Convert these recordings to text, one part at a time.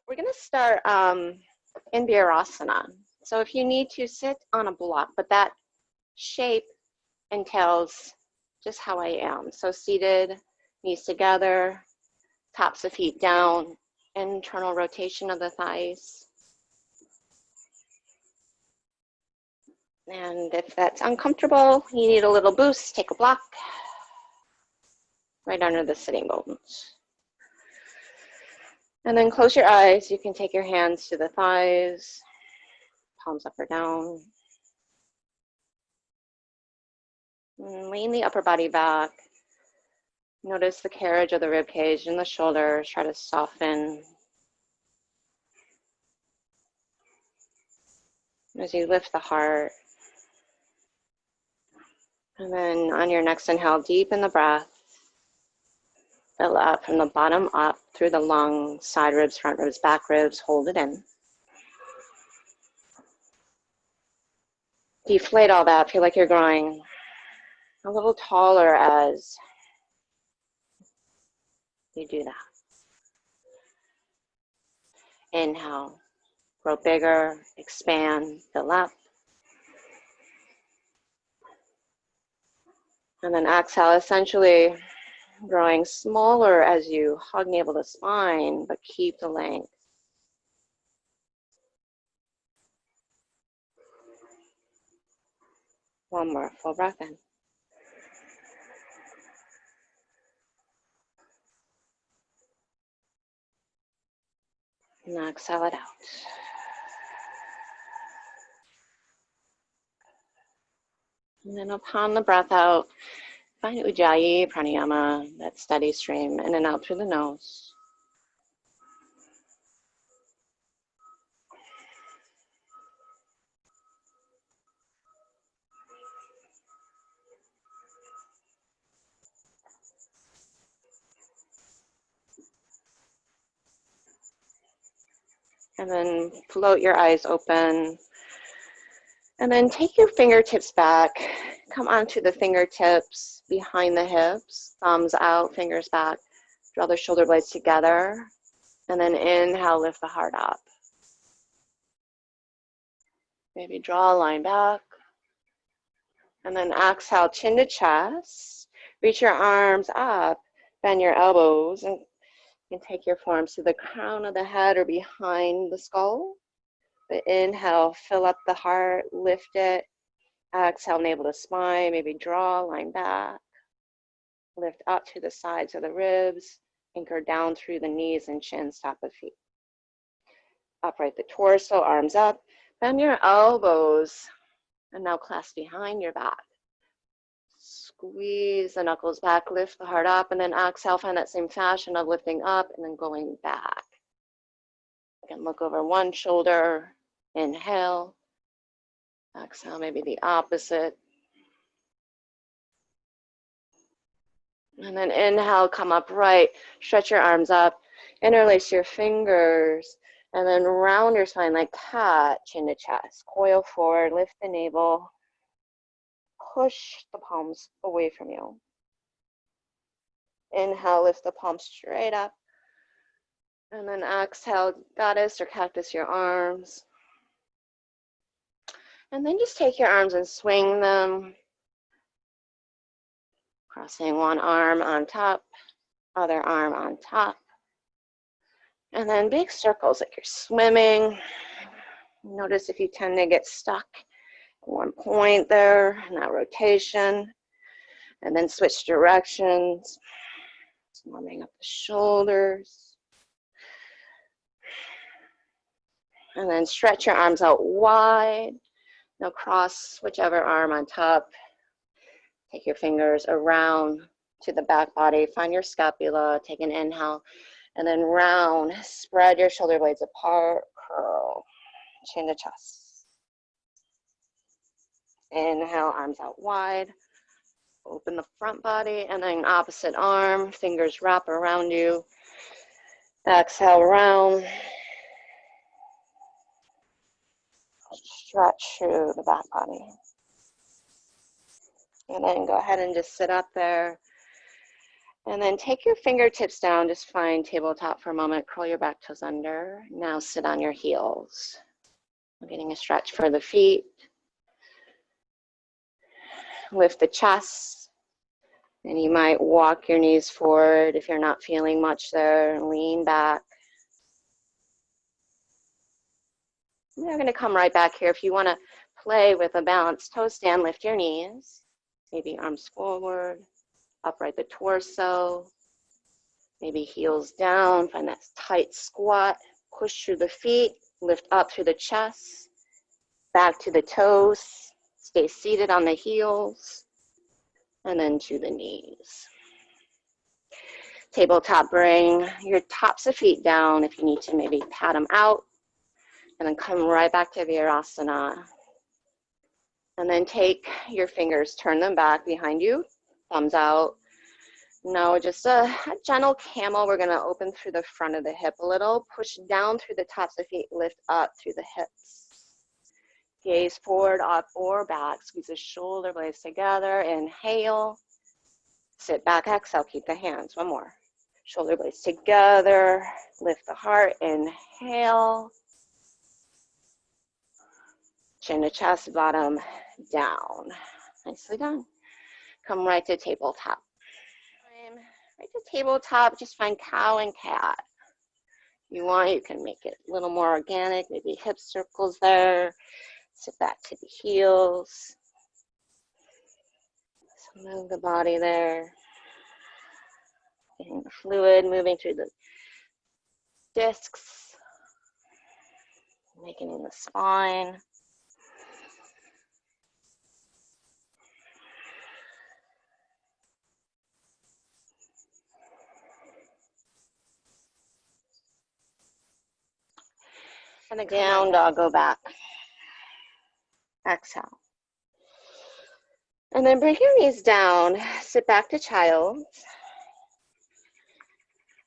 We're going to start in Virasana. So if you need to sit on a block, but that shape entails just how I am. So seated, knees together, tops of feet down, internal rotation of the thighs. And if that's uncomfortable, you need a little boost, take a block right under the sitting bones. And then close your eyes. You can take your hands to the thighs, palms up or down. And lean the upper body back. Notice the carriage of the rib cage and the shoulders. Try to soften as you lift the heart. And then on your next inhale, deepen the breath. Fill up from the bottom up through the lungs, side ribs, front ribs, back ribs. Hold it in. Deflate all that. Feel like you're growing a little taller as you do that. Inhale. Grow bigger. Expand. Fill up. And then exhale, essentially growing smaller as you hug navel to spine, but keep the length. One more full breath in. And exhale it out. And then upon the breath out, find Ujjayi Pranayama, that steady stream in and out through the nose. And then float your eyes open. And then take your fingertips back. Come onto the fingertips behind the hips. Thumbs out, fingers back. Draw the shoulder blades together. And then inhale, lift the heart up. Maybe draw a line back. And then exhale, chin to chest. Reach your arms up. Bend your elbows. And you can take your forearms to the crown of the head or behind the skull. But inhale, fill up the heart, lift it. Exhale, navel to spine, maybe draw, line back. Lift up to the sides of the ribs. Anchor down through the knees and shins, top of feet. Upright the torso, arms up. Bend your elbows. And now clasp behind your back. Squeeze the knuckles back, lift the heart up, and then exhale, find that same fashion of lifting up and then going back. Again, look over one shoulder, inhale. Exhale, maybe the opposite. And then inhale, come upright, stretch your arms up, interlace your fingers, and then round your spine like cat, chin to chest. Coil forward, lift the navel, push the palms away from you. Inhale, lift the palms straight up. And then exhale, goddess or cactus your arms. And then just take your arms and swing them. Crossing one arm on top, other arm on top. And then big circles like you're swimming. Notice if you tend to get stuck at one point there in that rotation. And then switch directions. Warming up the shoulders. And then stretch your arms out wide. Now cross whichever arm on top. Take your fingers around to the back body. Find your scapula. Take an inhale. And then round. Spread your shoulder blades apart. Curl. Chin to chest. Inhale, arms out wide. Open the front body. And then opposite arm. Fingers wrap around you. Exhale, round. Stretch through the back body. And then go ahead and just sit up there. And then take your fingertips down, just find tabletop for a moment, curl your back toes under. Now sit on your heels. I'm getting a stretch for the feet. Lift the chest. And you might walk your knees forward if you're not feeling much there. Lean back. And you're going to come right back here. If you want to play with a balanced toe stand, lift your knees. Maybe arms forward. Upright the torso. Maybe heels down. Find that tight squat. Push through the feet. Lift up through the chest. Back to the toes. Stay seated on the heels. And then to the knees. Tabletop, bring your tops of feet down if you need to, maybe pat them out. And then come right back to Virasana. And then take your fingers, turn them back behind you, thumbs out. Now just a gentle camel. We're gonna open through the front of the hip a little, push down through the tops of feet, lift up through the hips. Gaze forward, up or back, squeeze the shoulder blades together, inhale. Sit back, exhale, keep the hands, one more. Shoulder blades together, lift the heart, inhale. Chin to chest, bottom down. Nicely done. Come right to tabletop. Right to tabletop, just find cow and cat. If you want, you can make it a little more organic, maybe hip circles there. Sit back to the heels. So move the body there. Getting the fluid moving through the discs, making in the spine. And then down dog, go back. Exhale. And then bring your knees down, sit back to child.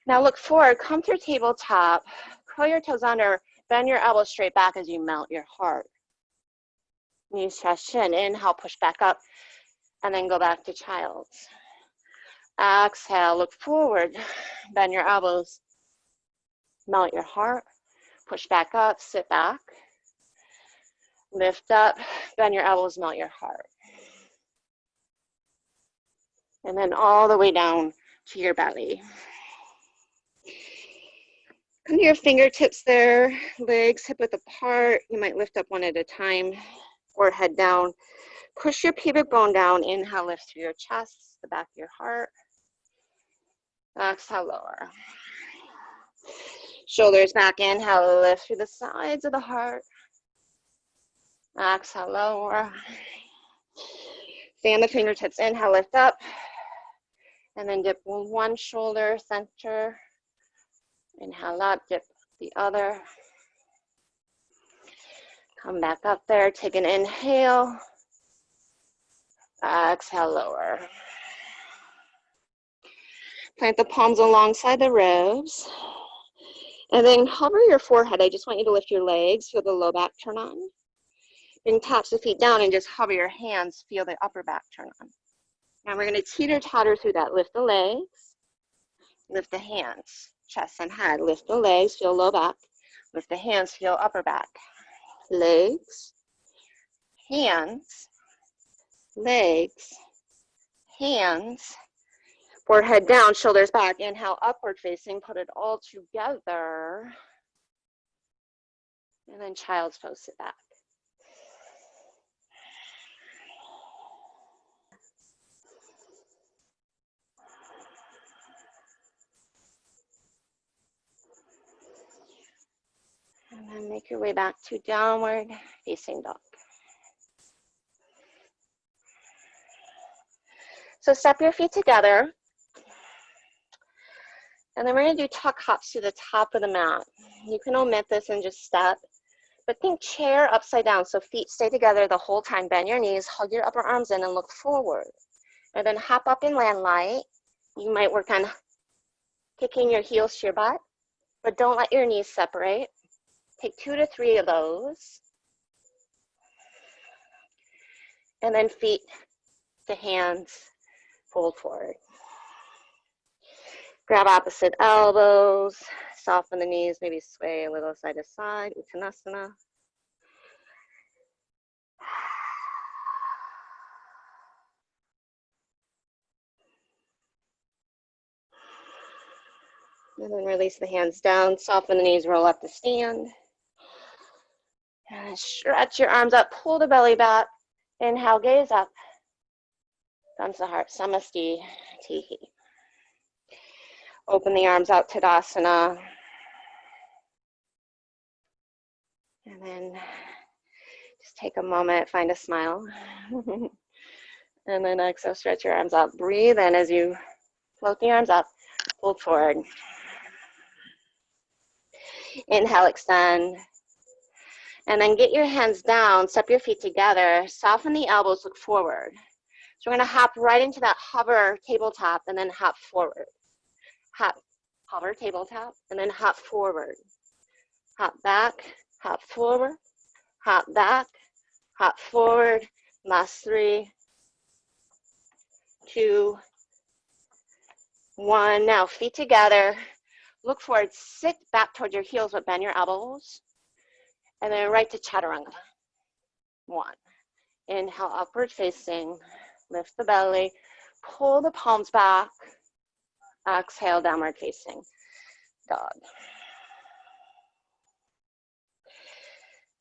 Now look forward, come through tabletop, curl your toes under, bend your elbows straight back as you melt your heart. Knees, chest, chin, inhale, push back up, and then go back to child. Exhale, look forward, bend your elbows, melt your heart, push back up, sit back, lift up, bend your elbows, melt your heart. And then all the way down to your belly. Come to your fingertips there, legs hip width apart. You might lift up one at a time or head down. Push your pubic bone down. Inhale, lift through your chest, the back of your heart. Exhale, lower. Shoulders back, inhale, lift through the sides of the heart. Exhale, lower. Stay on the fingertips, inhale, lift up. And then dip one shoulder, center. Inhale up, dip the other. Come back up there, take an inhale. Exhale, lower. Plant the palms alongside the ribs. And then hover your forehead. I just want you to lift your legs, feel the low back turn on. Bring tops of feet down and just hover your hands, feel the upper back turn on. Now we're going to teeter-totter through that. Lift the legs, lift the hands, chest and head. Lift the legs, feel low back. Lift the hands, feel upper back. Legs, hands, legs, hands. Forehead down, shoulders back. Inhale, upward facing. Put it all together. And then child's pose, sit back. And then make your way back to downward facing dog. So step your feet together. And then we're going to do tuck hops to the top of the mat. You can omit this and just step. But think chair upside down. So feet stay together the whole time. Bend your knees, hug your upper arms in and look forward. And then hop up and land light. You might work on kicking your heels to your butt. But don't let your knees separate. Take 2 to 3 of those. And then feet to hands, fold forward. Grab opposite elbows, soften the knees, maybe sway a little side to side, Uttanasana. And then release the hands down, soften the knees, roll up to stand. And stretch your arms up, pull the belly back. Inhale, gaze up. Thumbs to heart, Samasti Tihi. Open the arms out, Tadasana. And then just take a moment, find a smile. And then exhale, stretch your arms up. Breathe in as you float the arms up, fold forward. Inhale, extend. And then get your hands down, step your feet together, soften the elbows, look forward. So we're gonna hop right into that hover tabletop and then hop forward. Hop, hover tabletop, and then hop forward. Hop back, hop forward, hop back, hop forward. Last 3, 2, 1. Now feet together, look forward, sit back toward your heels, but bend your elbows. And then right to chaturanga. 1. Inhale, upward facing, lift the belly, pull the palms back. Exhale, downward facing dog.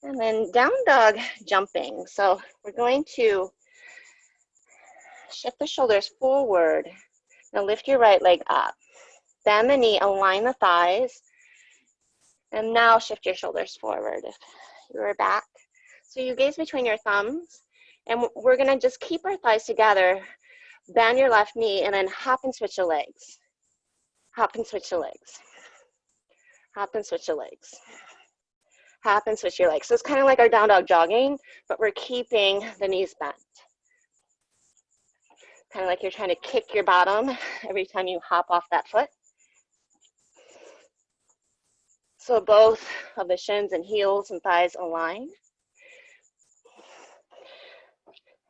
And then down dog jumping. So we're going to shift the shoulders forward. Now lift your right leg up. Bend the knee, align the thighs. And now shift your shoulders forward. If you are back. So you gaze between your thumbs. And we're going to just keep our thighs together. Bend your left knee and then hop and switch your legs. Hop and switch your legs. Hop and switch your legs. Hop and switch your legs. So it's kind of like our down dog jogging, but we're keeping the knees bent. Kind of like you're trying to kick your bottom every time you hop off that foot. So both of the shins and heels and thighs align.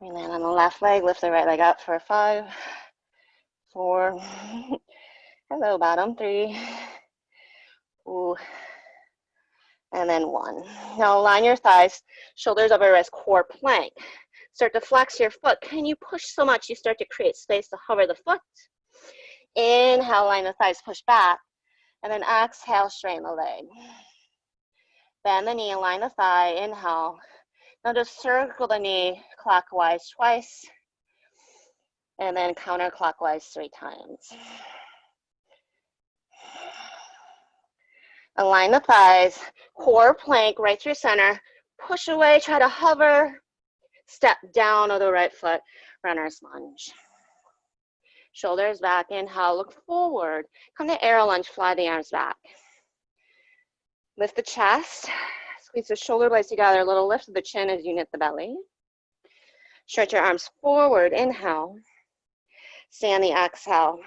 And then on the left leg, lift the right leg up for 5, 4, hello bottom, 3, ooh, and then 1. Now align your thighs, shoulders over wrist, core plank. Start to flex your foot. Can you push so much you start to create space to hover the foot? Inhale, line the thighs, push back. And then exhale, straighten the leg. Bend the knee, align the thigh, inhale. Now just circle the knee clockwise twice. And then counterclockwise 3 times. Align the thighs, core plank, right through center. Push away, try to hover. Step down of the right foot, runner's lunge. Shoulders back, inhale, look forward. Come to arrow lunge, fly the arms back. Lift the chest, squeeze the shoulder blades together, a little lift of the chin as you knit the belly. Stretch your arms forward, inhale. Stay on the exhale.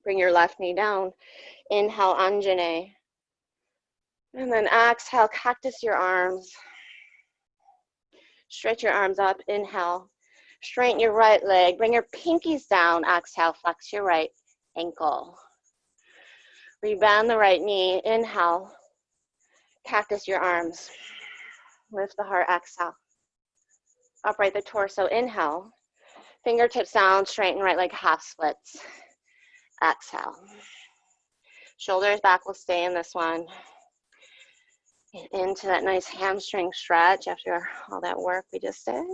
Bring your left knee down. Inhale, Anjane. And then exhale, cactus your arms. Stretch your arms up, inhale. Straighten your right leg, bring your pinkies down, exhale, flex your right ankle. Rebend the right knee, inhale. Cactus your arms. Lift the heart, exhale. Upright the torso, inhale. Fingertips down, straighten right leg, half splits. Exhale. Shoulders back will stay in this one. Get into that nice hamstring stretch after all that work we just did.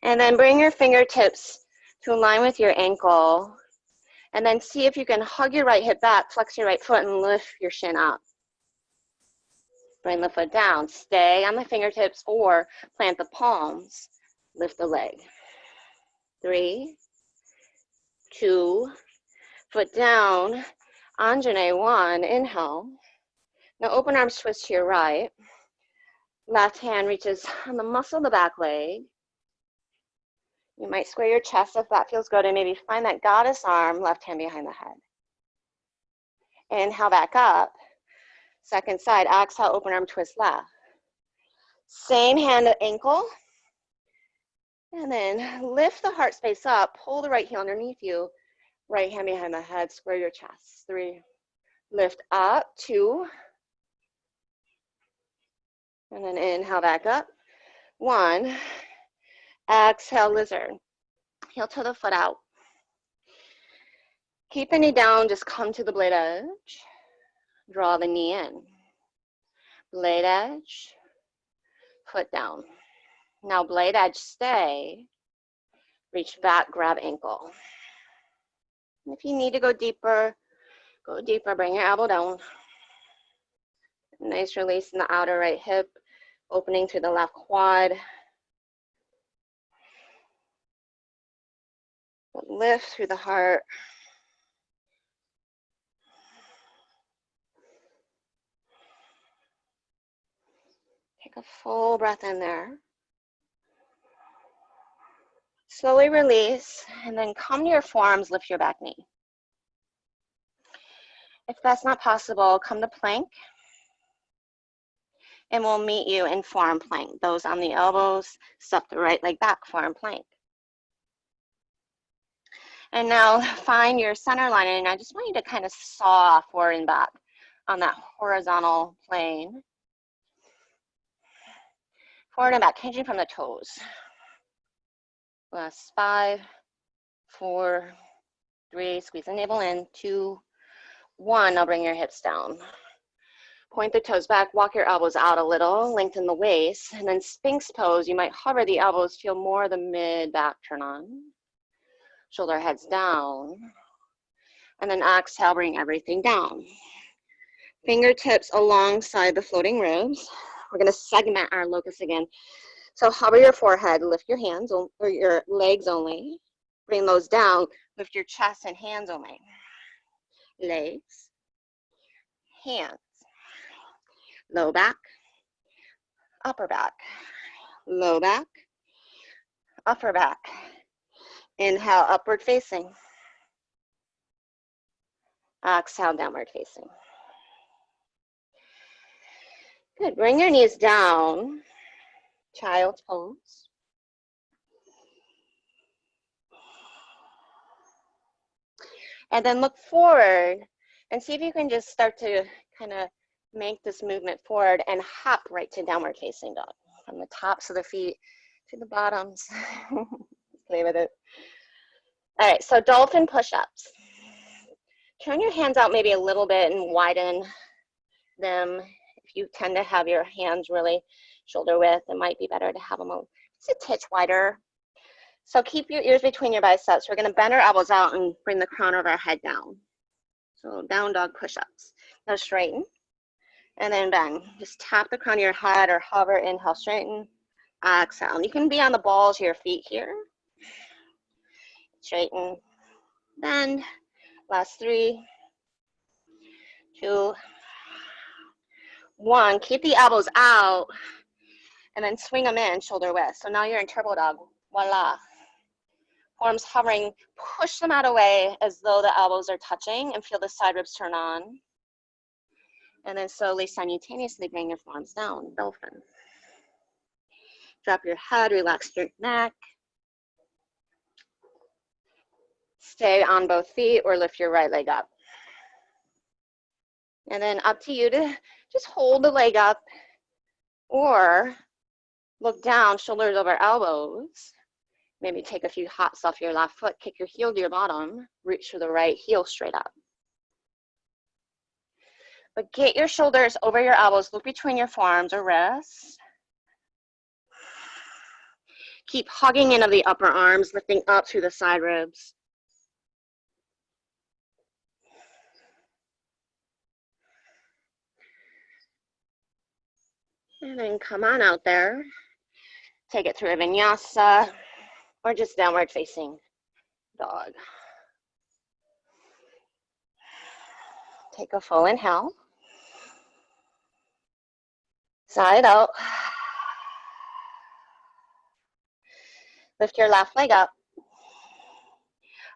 And then bring your fingertips to align with your ankle. And then see if you can hug your right hip back, flex your right foot, and lift your shin up. Bring the foot down. Stay on the fingertips or plant the palms. Lift the leg. 3, 2, foot down. Anjane, 1, inhale. Now open arms, twist to your right. Left hand reaches on the muscle of the back leg. You might square your chest if that feels good, and maybe find that goddess arm, left hand behind the head. Inhale back up. Second side, exhale, open arm twist left. Same hand to ankle. And then lift the heart space up, pull the right heel underneath you, right hand behind the head, square your chest. 3, lift up, 2, and then inhale back up. 1, exhale, lizard. Heel to the foot out. Keep the knee down, just come to the blade edge. Draw the knee in. Blade edge, foot down. Now blade edge, stay. Reach back, grab ankle. If you need to go deeper, bring your elbow down. Nice release in the outer right hip, opening through the left quad. Lift through the heart. Take a full breath in there. Slowly release, and then come to your forearms, lift your back knee. If that's not possible, come to plank, and we'll meet you in forearm plank. Those on the elbows, step the right leg back, forearm plank. And now find your center line, and I just want you to kind of saw forward and back on that horizontal plane. Forward and back, hinging from the toes. Last 5, 4, 3, squeeze the navel in, 2, 1, now bring your hips down. Point the toes back, walk your elbows out a little, lengthen the waist, and then Sphinx pose, you might hover the elbows, feel more of the mid-back turn on. Shoulder heads down, and then exhale, bring everything down. Fingertips alongside the floating ribs. We're gonna segment our locust again. So hover your forehead, lift your hands or your legs only. Bring those down, lift your chest and hands only. Legs, hands, low back, upper back, low back, upper back. Inhale, upward facing. Exhale, downward facing. Good, bring your knees down, child's pose. And then look forward and see if you can just start to kind of make this movement forward and hop right to downward facing dog. From the tops of the feet to the bottoms. Play with it. All right, so dolphin push-ups. Turn your hands out maybe a little bit and widen them. If you tend to have your hands really shoulder width, it might be better to have them just a titch wider. So keep your ears between your biceps. We're going to bend our elbows out and bring the crown of our head down. So down dog push-ups. Now straighten and then bend. Just tap the crown of your head or hover, inhale, straighten, exhale. And you can be on the balls of your feet here. Straighten, bend. Last 3, 2, 1. Keep the elbows out and then swing them in shoulder width. So now you're in turbo dog. Voila. Forearms hovering, push them out of the way as though the elbows are touching and feel the side ribs turn on. And then slowly, simultaneously bring your forearms down, dolphin. Drop your head, relax your neck. Stay on both feet or lift your right leg up. And then up to you to just hold the leg up or look down, shoulders over elbows. Maybe take a few hops off your left foot, kick your heel to your bottom, reach for the right heel straight up. But get your shoulders over your elbows, look between your forearms or wrists. Keep hugging into the upper arms, lifting up through the side ribs. And then come on out there. Take it through a vinyasa or just downward facing dog. Take a full inhale. Side out. Lift your left leg up.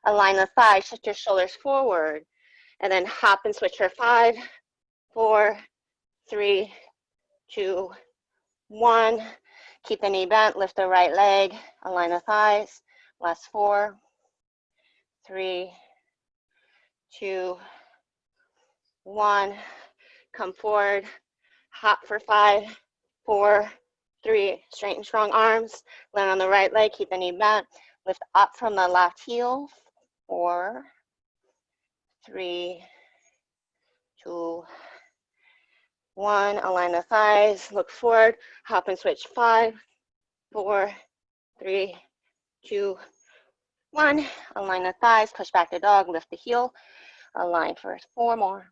Align the thighs, shift your shoulders forward. And then hop and switch for 5, 4, 3, 2, 1. Keep the knee bent, lift the right leg, align the thighs. Last 4, 3, 2, 1. Come forward, hop for 5, 4, 3. Straighten strong arms, land on the right leg, keep the knee bent, lift up from the left heel. 4, 3, 2, 1. Align the thighs, look forward, hop and switch. 5, 4, 3, 2, 1. Align the thighs, push back the dog, lift the heel, align for 4 more.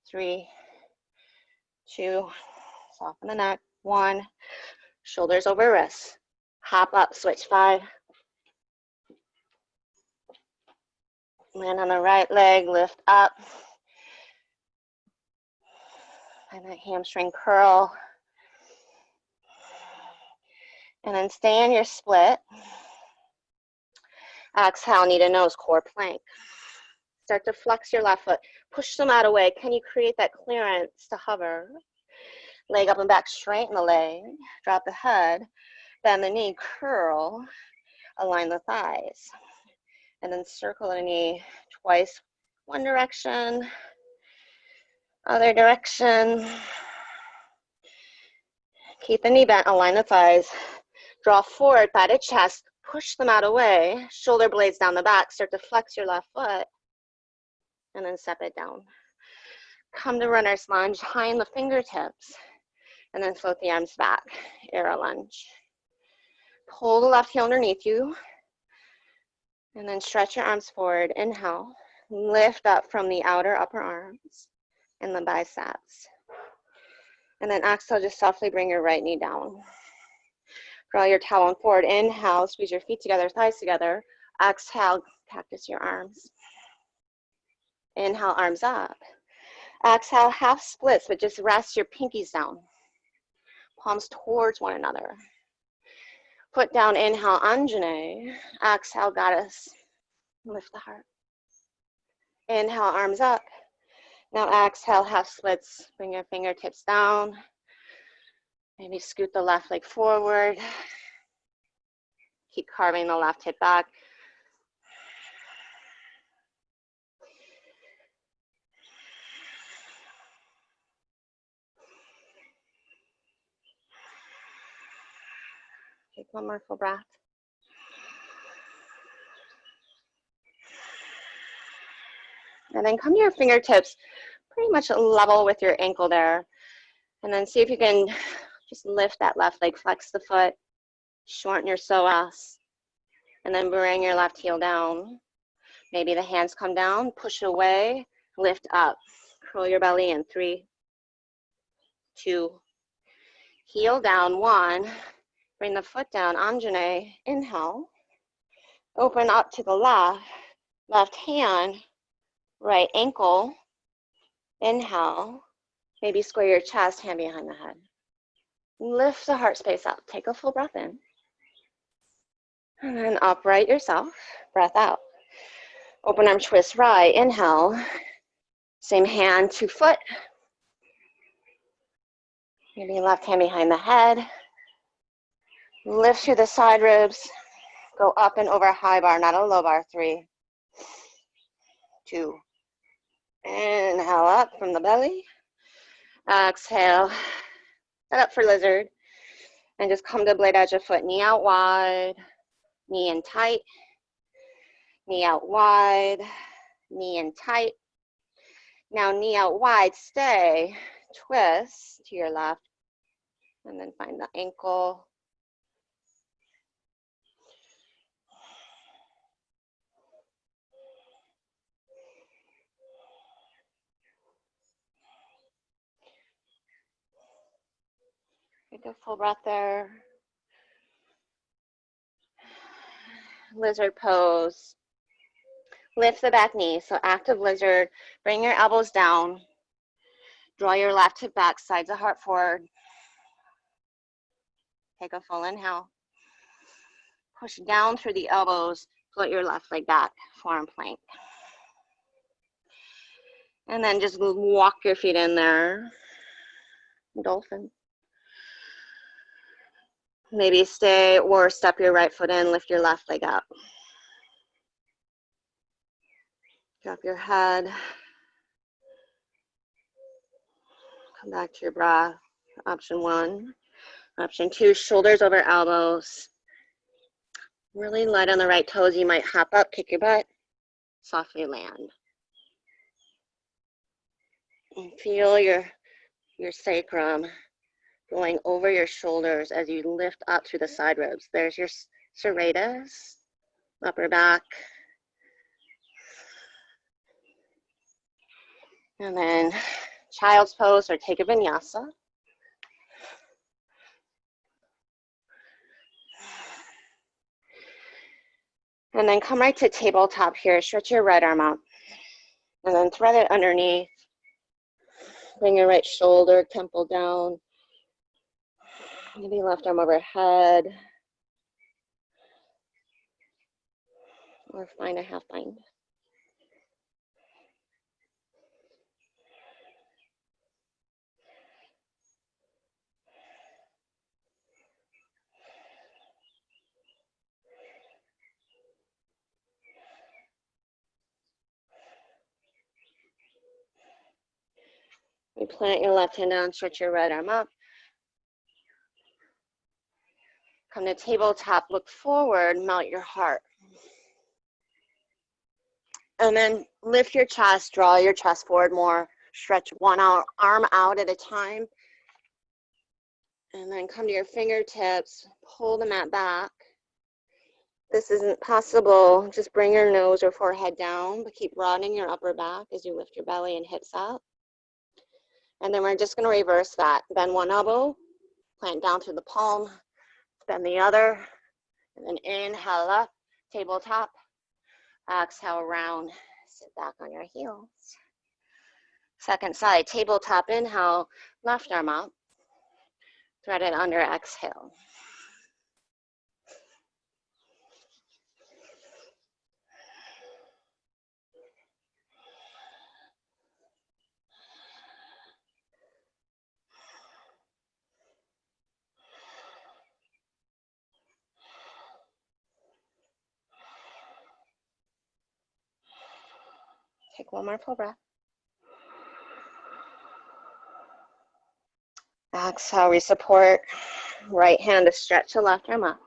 3, 2, soften the neck. 1, shoulders over wrists. Hop up, switch. 5. Land on the right leg, lift up. And that hamstring curl. And then stay in your split. Exhale, knee to nose, core plank. Start to flex your left foot. Push the mat away. Can you create that clearance to hover? Leg up and back, straighten the leg. Drop the head. Bend the knee, curl. Align the thighs. And then circle the knee twice. One direction, other direction. Keep the knee bent, align the thighs. Draw forward, thigh to chest. Push the mat away. Shoulder blades down the back. Start to flex your left foot. And then step it down. Come to runner's lunge, high in the fingertips. And then float the arms back, arrow lunge. Pull the left heel underneath you. And then stretch your arms forward. Inhale. Lift up from the outer upper arms and the biceps. And then exhale, just softly bring your right knee down. Draw your tailbone forward. Inhale, squeeze your feet together, thighs together. Exhale, cactus your arms. Inhale, arms up. Exhale, half splits, but just rest your pinkies down. Palms towards one another. Foot down, inhale, Anjane. Exhale, goddess. Lift the heart. Inhale, arms up. Now exhale, half splits. Bring your fingertips down. Maybe scoot the left leg forward. Keep carving the left hip back. Take one more full breath. And then come to your fingertips, pretty much level with your ankle there. And then see if you can just lift that left leg, flex the foot, shorten your psoas, and then bring your left heel down. Maybe the hands come down, push away, lift up. Curl your belly in. 3, 2, heel down. 1, bring the foot down, Anjane. Inhale, open up to the left, left hand, right ankle. Inhale, maybe square your chest, hand behind the head. Lift the heart space up. Take a full breath in. And then upright yourself. Breath out. Open arm twist right. Inhale. Same hand to foot. Maybe left hand behind the head. Lift through the side ribs. Go up and over high bar, not a low bar. 3, 2. Inhale up from the belly. Exhale. Set up for lizard. And just come to blade edge of foot. Knee out wide. Knee in tight. Knee out wide. Knee in tight. Now knee out wide. Stay. Twist to your left. And then find the ankle. Take a full breath there. Lizard pose. Lift the back knee. So active lizard. Bring your elbows down. Draw your left hip back, sides of heart forward. Take a full inhale. Push down through the elbows. Float your left leg back. Forearm plank. And then just walk your feet in there. Dolphin. Maybe stay or step your right foot in, lift your left leg up. Drop your head. Come back to your breath. Option 1. Option 2, shoulders over elbows. Really light on the right toes. You might hop up, kick your butt, softly land. And feel your sacrum going over your shoulders as you lift up through the side ribs. There's your serratus, upper back. And then child's pose or take a vinyasa. And then come right to tabletop here. Stretch your right arm up. And then thread it underneath. Bring your right shoulder, temple down. Maybe left arm overhead. Or find a half bind. You plant your left hand down, stretch your right arm up. Come to tabletop, look forward, melt your heart. And then lift your chest, draw your chest forward more. Stretch one arm out at a time. And then come to your fingertips, pull the mat back. This isn't possible, just bring your nose or forehead down, but keep broadening your upper back as you lift your belly and hips up. And then we're just going to reverse that. Bend one elbow, plant down through the palm, bend the other, and then inhale up, tabletop. Exhale, round, sit back on your heels. Second side, tabletop, inhale, left arm up, thread it under, exhale. Take one more full breath. Exhale, we support. Right hand to stretch the left arm up.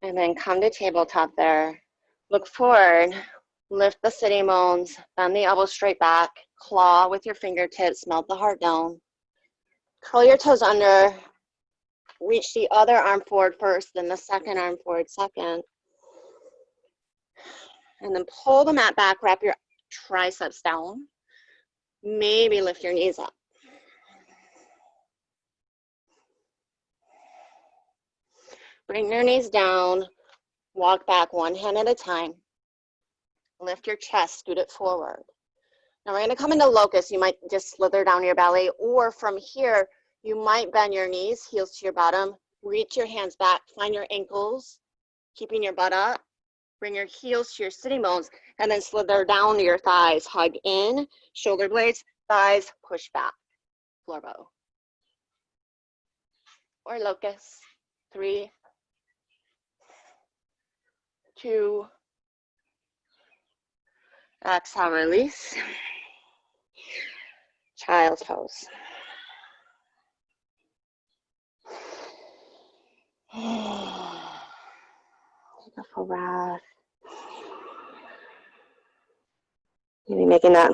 And then come to tabletop there. Look forward, lift the sitting bones, bend the elbows straight back, claw with your fingertips, melt the heart down. Curl your toes under, reach the other arm forward first, then the second arm forward second. And then pull the mat back, wrap your triceps down. Maybe lift your knees up. Bring your knees down, walk back one hand at a time. Lift your chest, scoot it forward. Now we're gonna come into locust. You might just slither down your belly, or from here, you might bend your knees, heels to your bottom, reach your hands back, find your ankles, keeping your butt up. Bring your heels to your sitting bones, and then slither down to your thighs. Hug in, shoulder blades, thighs, push back, floor bow. Or locust. 3, 2, exhale, release. Child's pose. Take a full breath. Maybe making that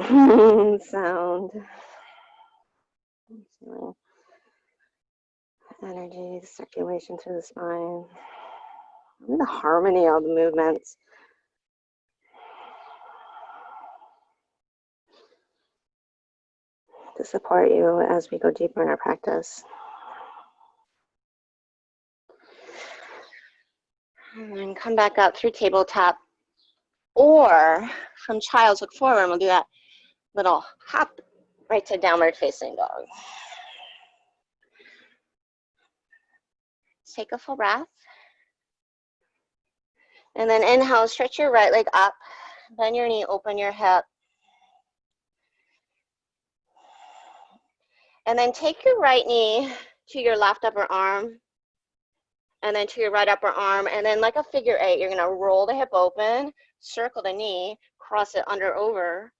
sound. Feeling energy, circulation through the spine. The harmony of the movements. To support you as we go deeper in our practice. And then come back up through tabletop, or from child's look forward, and we'll do that little hop right to downward facing dog. Take a full breath. And then inhale, stretch your right leg up, bend your knee, open your hip. And then take your right knee to your left upper arm, and then to your right upper arm, and then like a figure 8, you're gonna roll the hip open, circle the knee, cross it under over,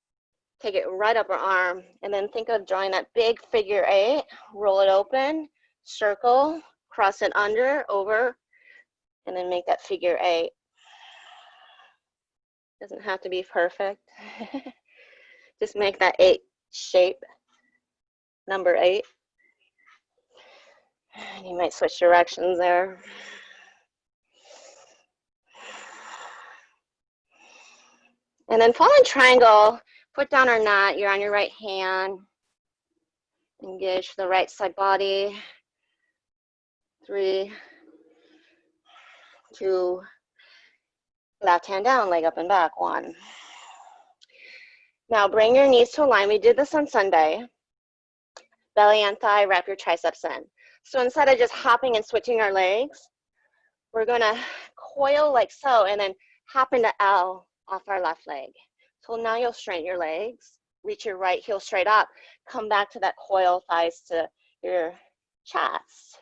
take it right upper arm, and then think of drawing that big figure 8, roll it open, circle, cross it under, over, and then make that figure 8. Doesn't have to be perfect. Just make that 8 shape, number 8. You might switch directions there. And then fallen triangle, put down our mat, you're on your right hand. Engage the right side body. 3, 2, left hand down, leg up and back, 1. Now bring your knees to a line. We did this on Sunday. Belly and thigh, wrap your triceps in. So instead of just hopping and switching our legs, we're gonna coil like so and then hop into L off our left leg. So now you'll straighten your legs, reach your right heel straight up, come back to that coil, thighs to your chest.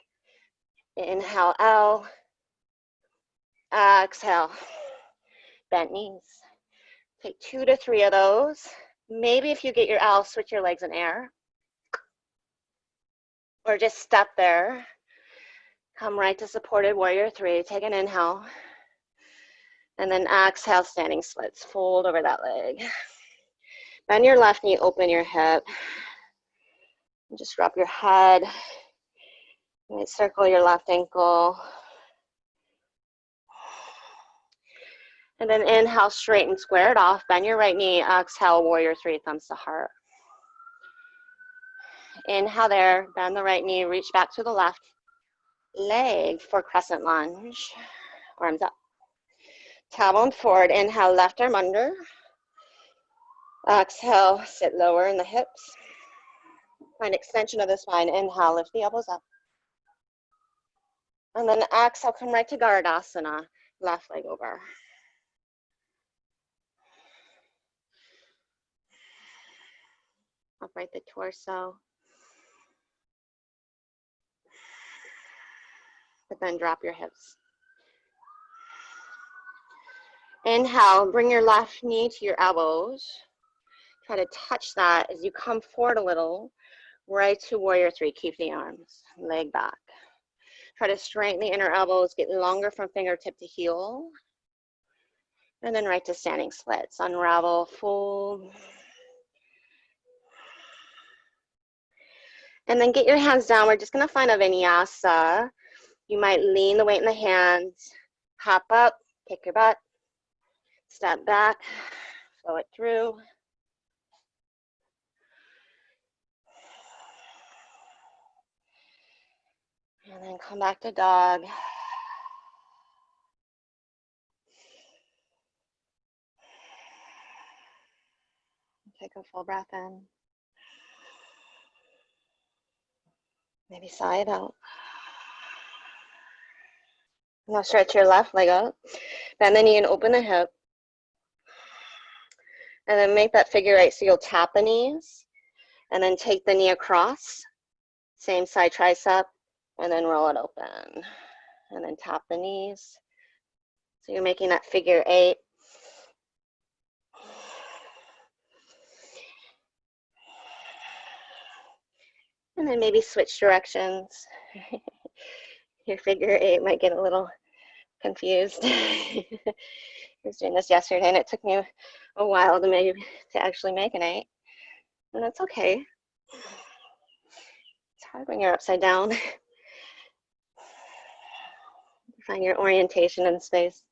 Inhale, L, exhale, bent knees. Take 2 to 3 of those. Maybe if you get your L, switch your legs in air. Or just step there. Come right to supported warrior 3. Take an inhale. And then exhale, standing splits. Fold over that leg. Bend your left knee, open your hip. And just drop your head. You might circle your left ankle. And then inhale, straighten, square it off. Bend your right knee. Exhale, warrior 3, thumbs to heart. Inhale there, bend the right knee, reach back to the left leg for crescent lunge. Arms up. Tailbone forward, inhale, left arm under. Exhale, sit lower in the hips. Find extension of the spine. Inhale, lift the elbows up. And then exhale, come right to Garudasana, left leg over. Upright the torso. But then drop your hips. Inhale, bring your left knee to your elbows. Try to touch that as you come forward a little, right to warrior 3. Keep the arms, leg back. Try to straighten the inner elbows, get longer from fingertip to heel. And then right to standing splits. Unravel, fold. And then get your hands down. We're just gonna find a vinyasa. You might lean the weight in the hands, hop up, kick your butt, step back, flow it through. And then come back to dog. Take a full breath in. Maybe sigh it out. Now stretch your left leg up. Bend the knee and open the hip. And then make that figure 8 so you'll tap the knees. And then take the knee across. Same side tricep. And then roll it open. And then tap the knees. So you're making that figure 8. And then maybe switch directions. Your figure 8 might get a little confused. I was doing this yesterday and it took me a while to actually make an 8. And that's okay. It's hard when you're upside down. Find your orientation in space.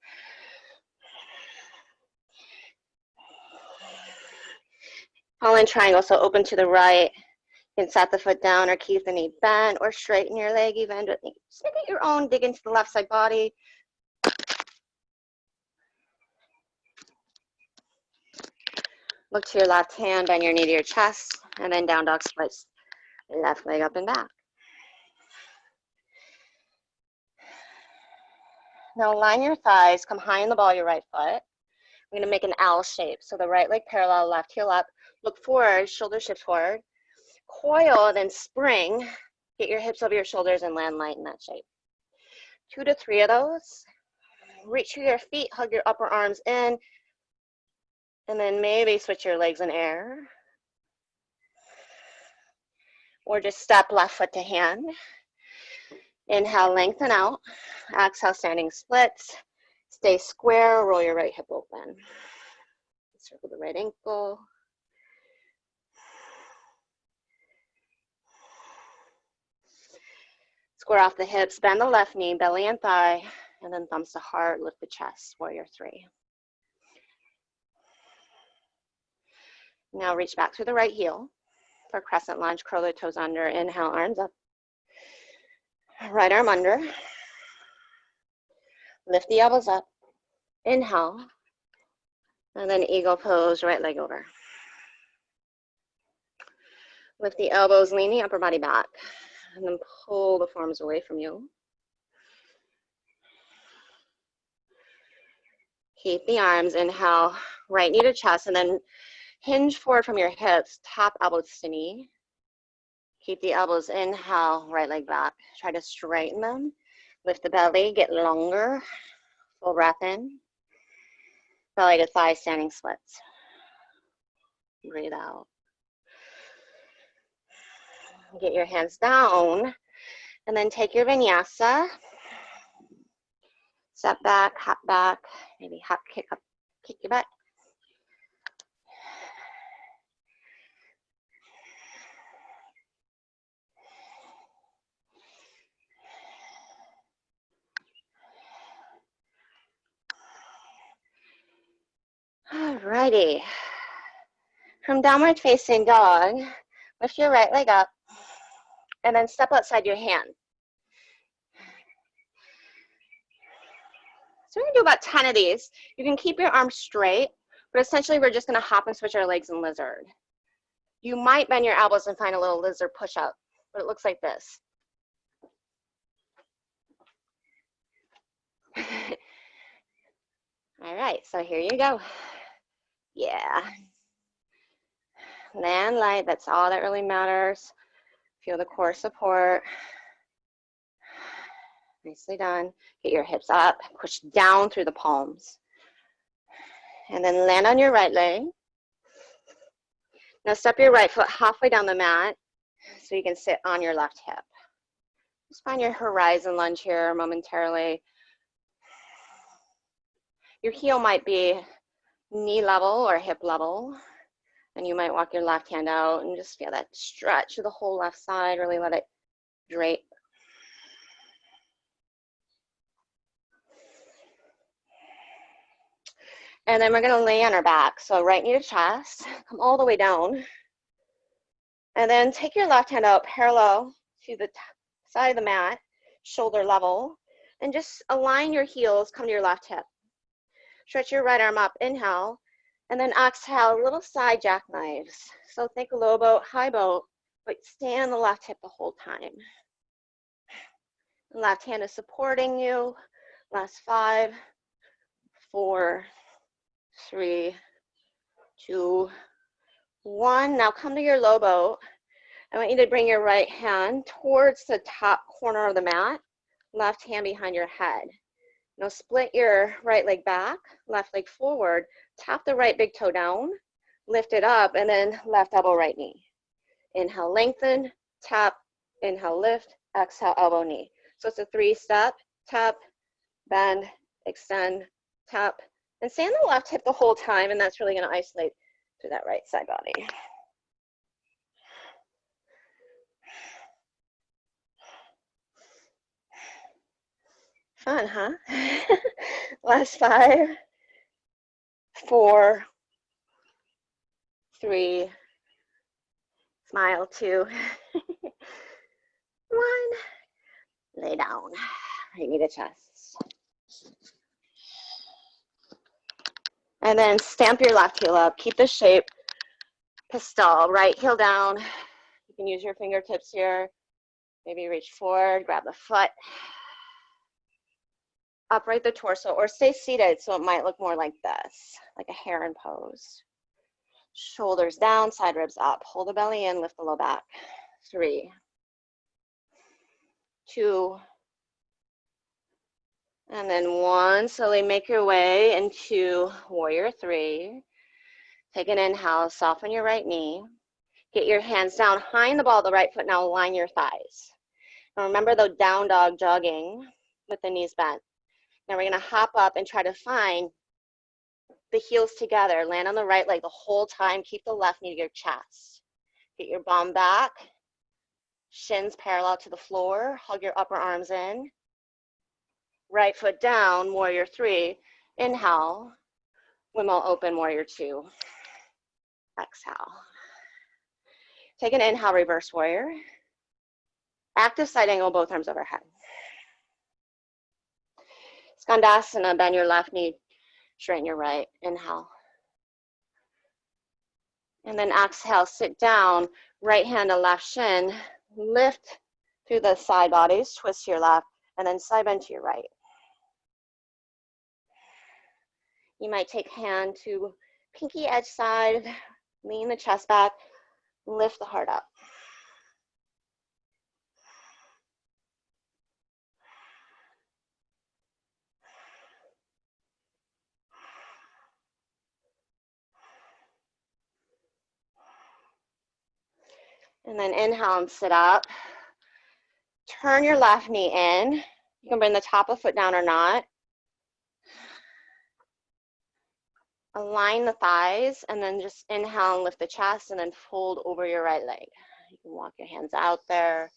Fallen triangle, so open to the right. You can set the foot down or keep the knee bent or straighten your leg even. Just make it your own. Dig into the left side body. Look to your left hand, bend your knee to your chest, and then down dog splits. Left leg up and back. Now line your thighs, come high in the ball of your right foot. We're gonna make an L shape. So the right leg parallel, left heel up. Look forward, shoulder shift forward. Coil, then spring. Get your hips over your shoulders and land light in that shape. 2 to 3 of those. Reach through your feet, hug your upper arms in, and then maybe switch your legs in air. Or just step left foot to hand. Inhale, lengthen out. Exhale, standing splits. Stay square, roll your right hip open. Circle the right ankle. Square off the hips, bend the left knee, belly and thigh, and then thumbs to heart, lift the chest, warrior 3. Now reach back through the right heel for crescent lunge, curl the toes under, inhale, arms up. Right arm under. Lift the elbows up, inhale, and then eagle pose, right leg over. Lift the elbows, lean the upper body back, and then pull the forearms away from you. Keep the arms, inhale, right knee to chest, and then hinge forward from your hips, tap elbows to knee. Keep the elbows, inhale, right leg back. Try to straighten them. Lift the belly, get longer. Full breath in. Belly to thigh, standing splits. Breathe out. Get your hands down, and then take your vinyasa. Step back, hop back, maybe hop, kick up, kick your butt. Alrighty. From downward facing dog, lift your right leg up, and then step outside your hand. So we're gonna do about 10 of these. You can keep your arms straight, but essentially we're just gonna hop and switch our legs in lizard. You might bend your elbows and find a little lizard push-up, but it looks like this. All right, so here you go. Yeah. Land light, that's all that really matters. Feel the core support. Nicely done. Get your hips up, push down through the palms. And then land on your right leg. Now step your right foot halfway down the mat so you can sit on your left hip. Just find your horizon lunge here momentarily. Your heel might be knee level or hip level. And you might walk your left hand out and just feel that stretch through the whole left side. Really let it drape. And then we're going to lay on our back. So right knee to chest, come all the way down. And then take your left hand out parallel to the side of the mat, shoulder level. And just align your heels, come to your left hip. Stretch your right arm up, inhale. And then exhale, little side jackknives. So think low boat, high boat, but stay on the left hip the whole time. Left hand is supporting you. Last 5, 4, 3, 2, 1. Now come to your low boat. I want you to bring your right hand towards the top corner of the mat, left hand behind your head. Now split your right leg back, left leg forward, tap the right big toe down, lift it up, and then left elbow, right knee. Inhale, lengthen, tap, inhale, lift, exhale, elbow, knee. So it's a 3-step, tap, bend, extend, tap, and stay on the left hip the whole time, and that's really going to isolate through that right side body. Fun, huh? Last 5, 4, 3, smile, 2, 1, lay down, right knee to chest. And then stamp your left heel up, keep the shape, pistol, right heel down. You can use your fingertips here, maybe reach forward, grab the foot. Upright the torso, or stay seated so it might look more like this, like a heron pose. Shoulders down, side ribs up. Pull the belly in, lift the low back. 3, 2, and then 1. Slowly make your way into warrior 3. Take an inhale, soften your right knee. Get your hands down behind the ball of the right foot. Now align your thighs. Now remember the down dog jogging with the knees bent. Now we're gonna hop up and try to find the heels together. Land on the right leg the whole time. Keep the left knee to your chest. Get your bum back. Shins parallel to the floor. Hug your upper arms in. Right foot down, warrior 3. Inhale. Windmill open, warrior 2. Exhale. Take an inhale, reverse warrior. Active side angle, both arms overhead. Skandasana, bend your left knee, straighten your right. Inhale. And then exhale, sit down, right hand to left shin, lift through the side bodies, twist to your left, and then side bend to your right. You might take hand to pinky edge side, lean the chest back, lift the heart up. And then inhale and sit up. Turn your left knee in. You can bring the top of the foot down or not. Align the thighs and then just inhale and lift the chest and then fold over your right leg. You can walk your hands out there,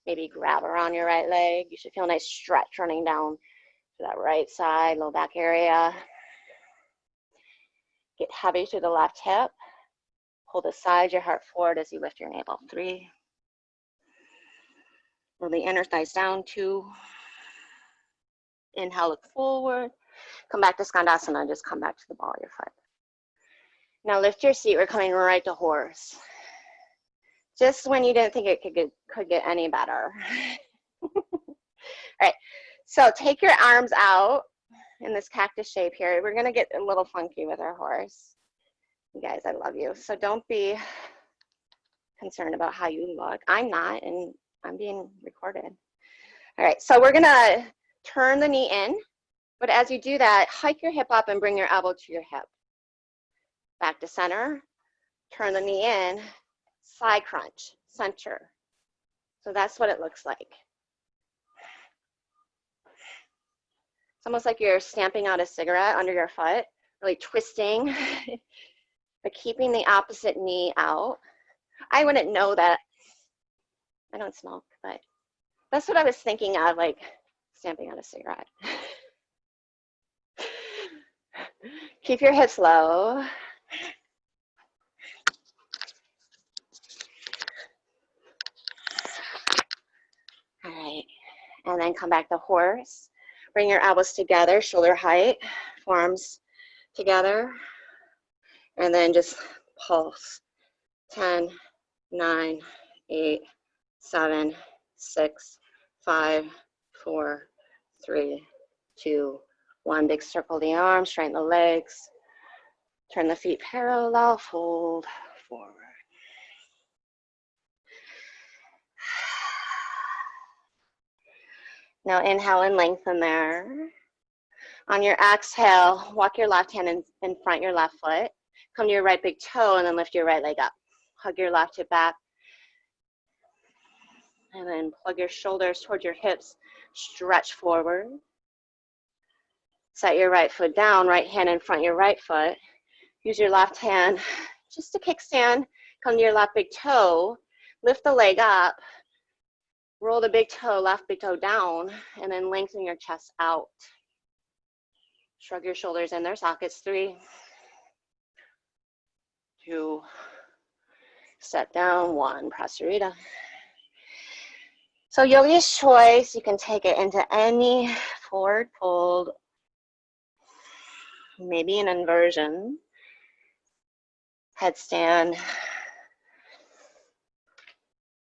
maybe grab around your right leg. You should feel a nice stretch running down to that right side, low back area. Get heavy through the left hip. Pull the side of your heart forward as you lift your navel. 3. Roll the inner thighs down. 2. Inhale, look forward. Come back to Skandasana, just come back to the ball of your foot. Now lift your seat, we're coming right to horse. Just when you didn't think it could get any better. All right, so take your arms out in this cactus shape here. We're gonna get a little funky with our horse. You guys, I love you. So don't be concerned about how you look. I'm not, and I'm being recorded. All right, so we're gonna turn the knee in. But as you do that, hike your hip up and bring your elbow to your hip. Back to center, turn the knee in, side crunch, center. So that's what it looks like. It's almost like you're stamping out a cigarette under your foot, really twisting, but keeping the opposite knee out. I wouldn't know that. I don't smoke, but that's what I was thinking of, like stamping out a cigarette. Keep your hips low. All right, and then come back to horse. Bring your elbows together, shoulder height, forearms together, and then just pulse. 10, 9, 8, 7, 6, 5, 4, 3, 2, 1. Big circle the arms, straighten the legs. Turn the feet parallel, fold forward. Now inhale and lengthen there. On your exhale, walk your left hand in front your left foot. Come to your right big toe and then lift your right leg up. Hug your left hip back. And then plug your shoulders towards your hips. Stretch forward. Set your right foot down, right hand in front your right foot. Use your left hand just to kickstand. Come to your left big toe. Lift the leg up. Roll the big toe, left big toe down, and then lengthen your chest out. Shrug your shoulders in their sockets. 3, 2, set down, 1, Prasarita. So yogi's choice, you can take it into any forward fold, maybe an inversion, headstand,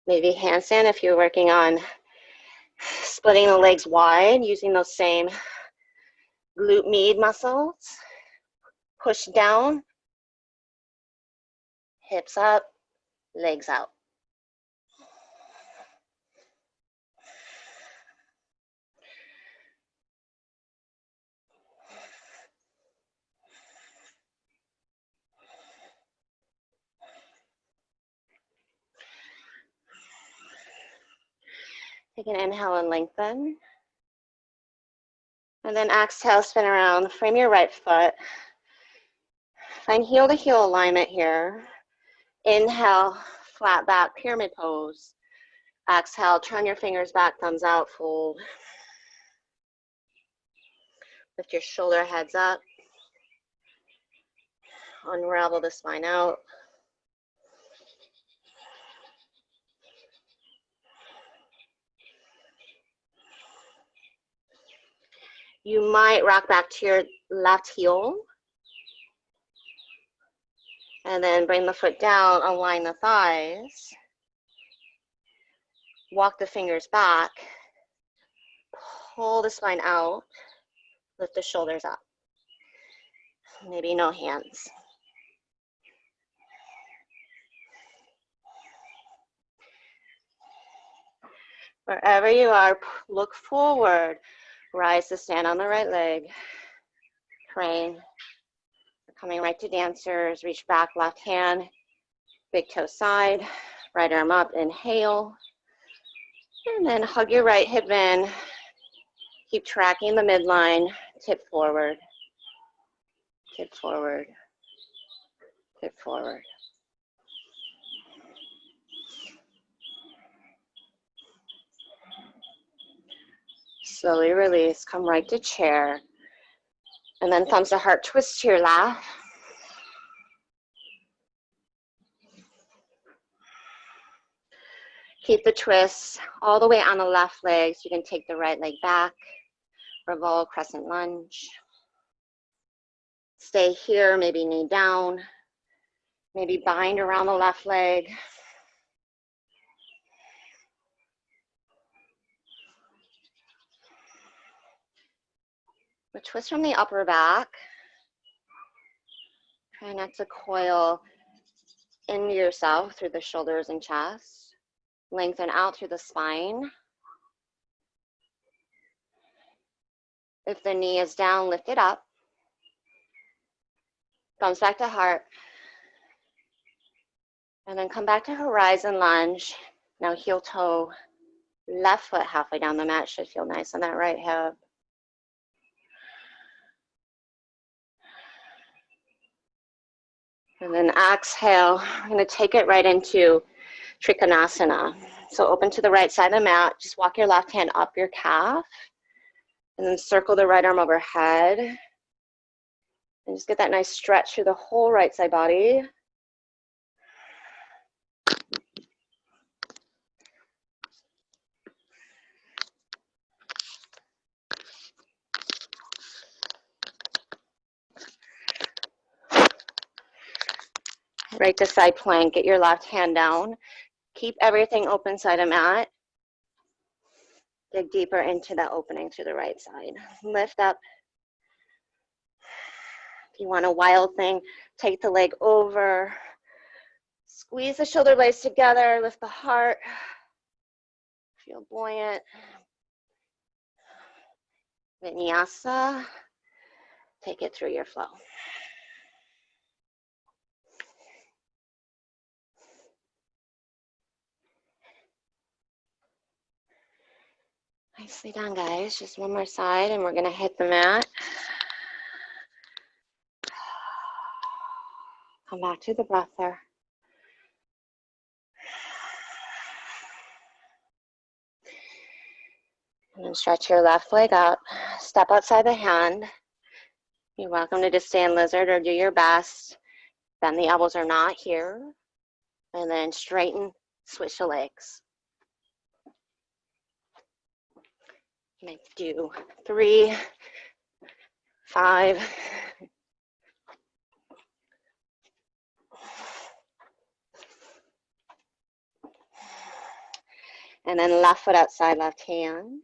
maybe handstand if you're working on splitting the legs wide, using those same glute med muscles. Push down, Hips up, legs out. Take an inhale and lengthen. And then exhale, spin around, frame your right foot. Find heel to heel alignment here. Inhale, flat back, pyramid pose. Exhale, turn your fingers back, thumbs out, fold. Lift your shoulder heads up. Unravel the spine out. You might rock back to your left heel. And then bring the foot down, align the thighs. Walk the fingers back. Pull the spine out. Lift the shoulders up. Maybe no hands. Wherever you are, look forward. Rise to stand on the right leg. Crane. Coming right to dancers. Reach back, left hand. Big toe side. Right arm up. Inhale. And then hug your right hip in. Keep tracking the midline. Tip forward. Tip forward. Tip forward. Slowly release. Come right to chair. And then thumbs to heart, twist to your left. Keep the twist all the way on the left leg, so you can take the right leg back. Revolve, crescent lunge. Stay here, maybe knee down. Maybe bind around the left leg. A twist from the upper back. Try not to coil into yourself through the shoulders and chest. Lengthen out through the spine. If the knee is down, lift it up. Thumbs back to heart. And then come back to horizon lunge. Now heel toe, left foot halfway down the mat. Should feel nice on that right hip. And then exhale, I'm going to take it right into Trikonasana. So open to the right side of the mat. Just walk your left hand up your calf. And then circle the right arm overhead. And just get that nice stretch through the whole right side body. Right to side plank, get your left hand down. Keep everything open side of mat. Dig deeper into that opening through the right side. Lift up. If you want a wild thing, take the leg over. Squeeze the shoulder blades together, lift the heart. Feel buoyant. Vinyasa. Take it through your flow. Nicely done, guys. Just one more side and we're going to hit the mat. Come back to the breath there. And then stretch your left leg up. Step outside the hand. You're welcome to just stay in lizard or do your best. Bend the elbows are not here. And then straighten, switch the legs. Make do 3, 5, and then left foot outside, left hand.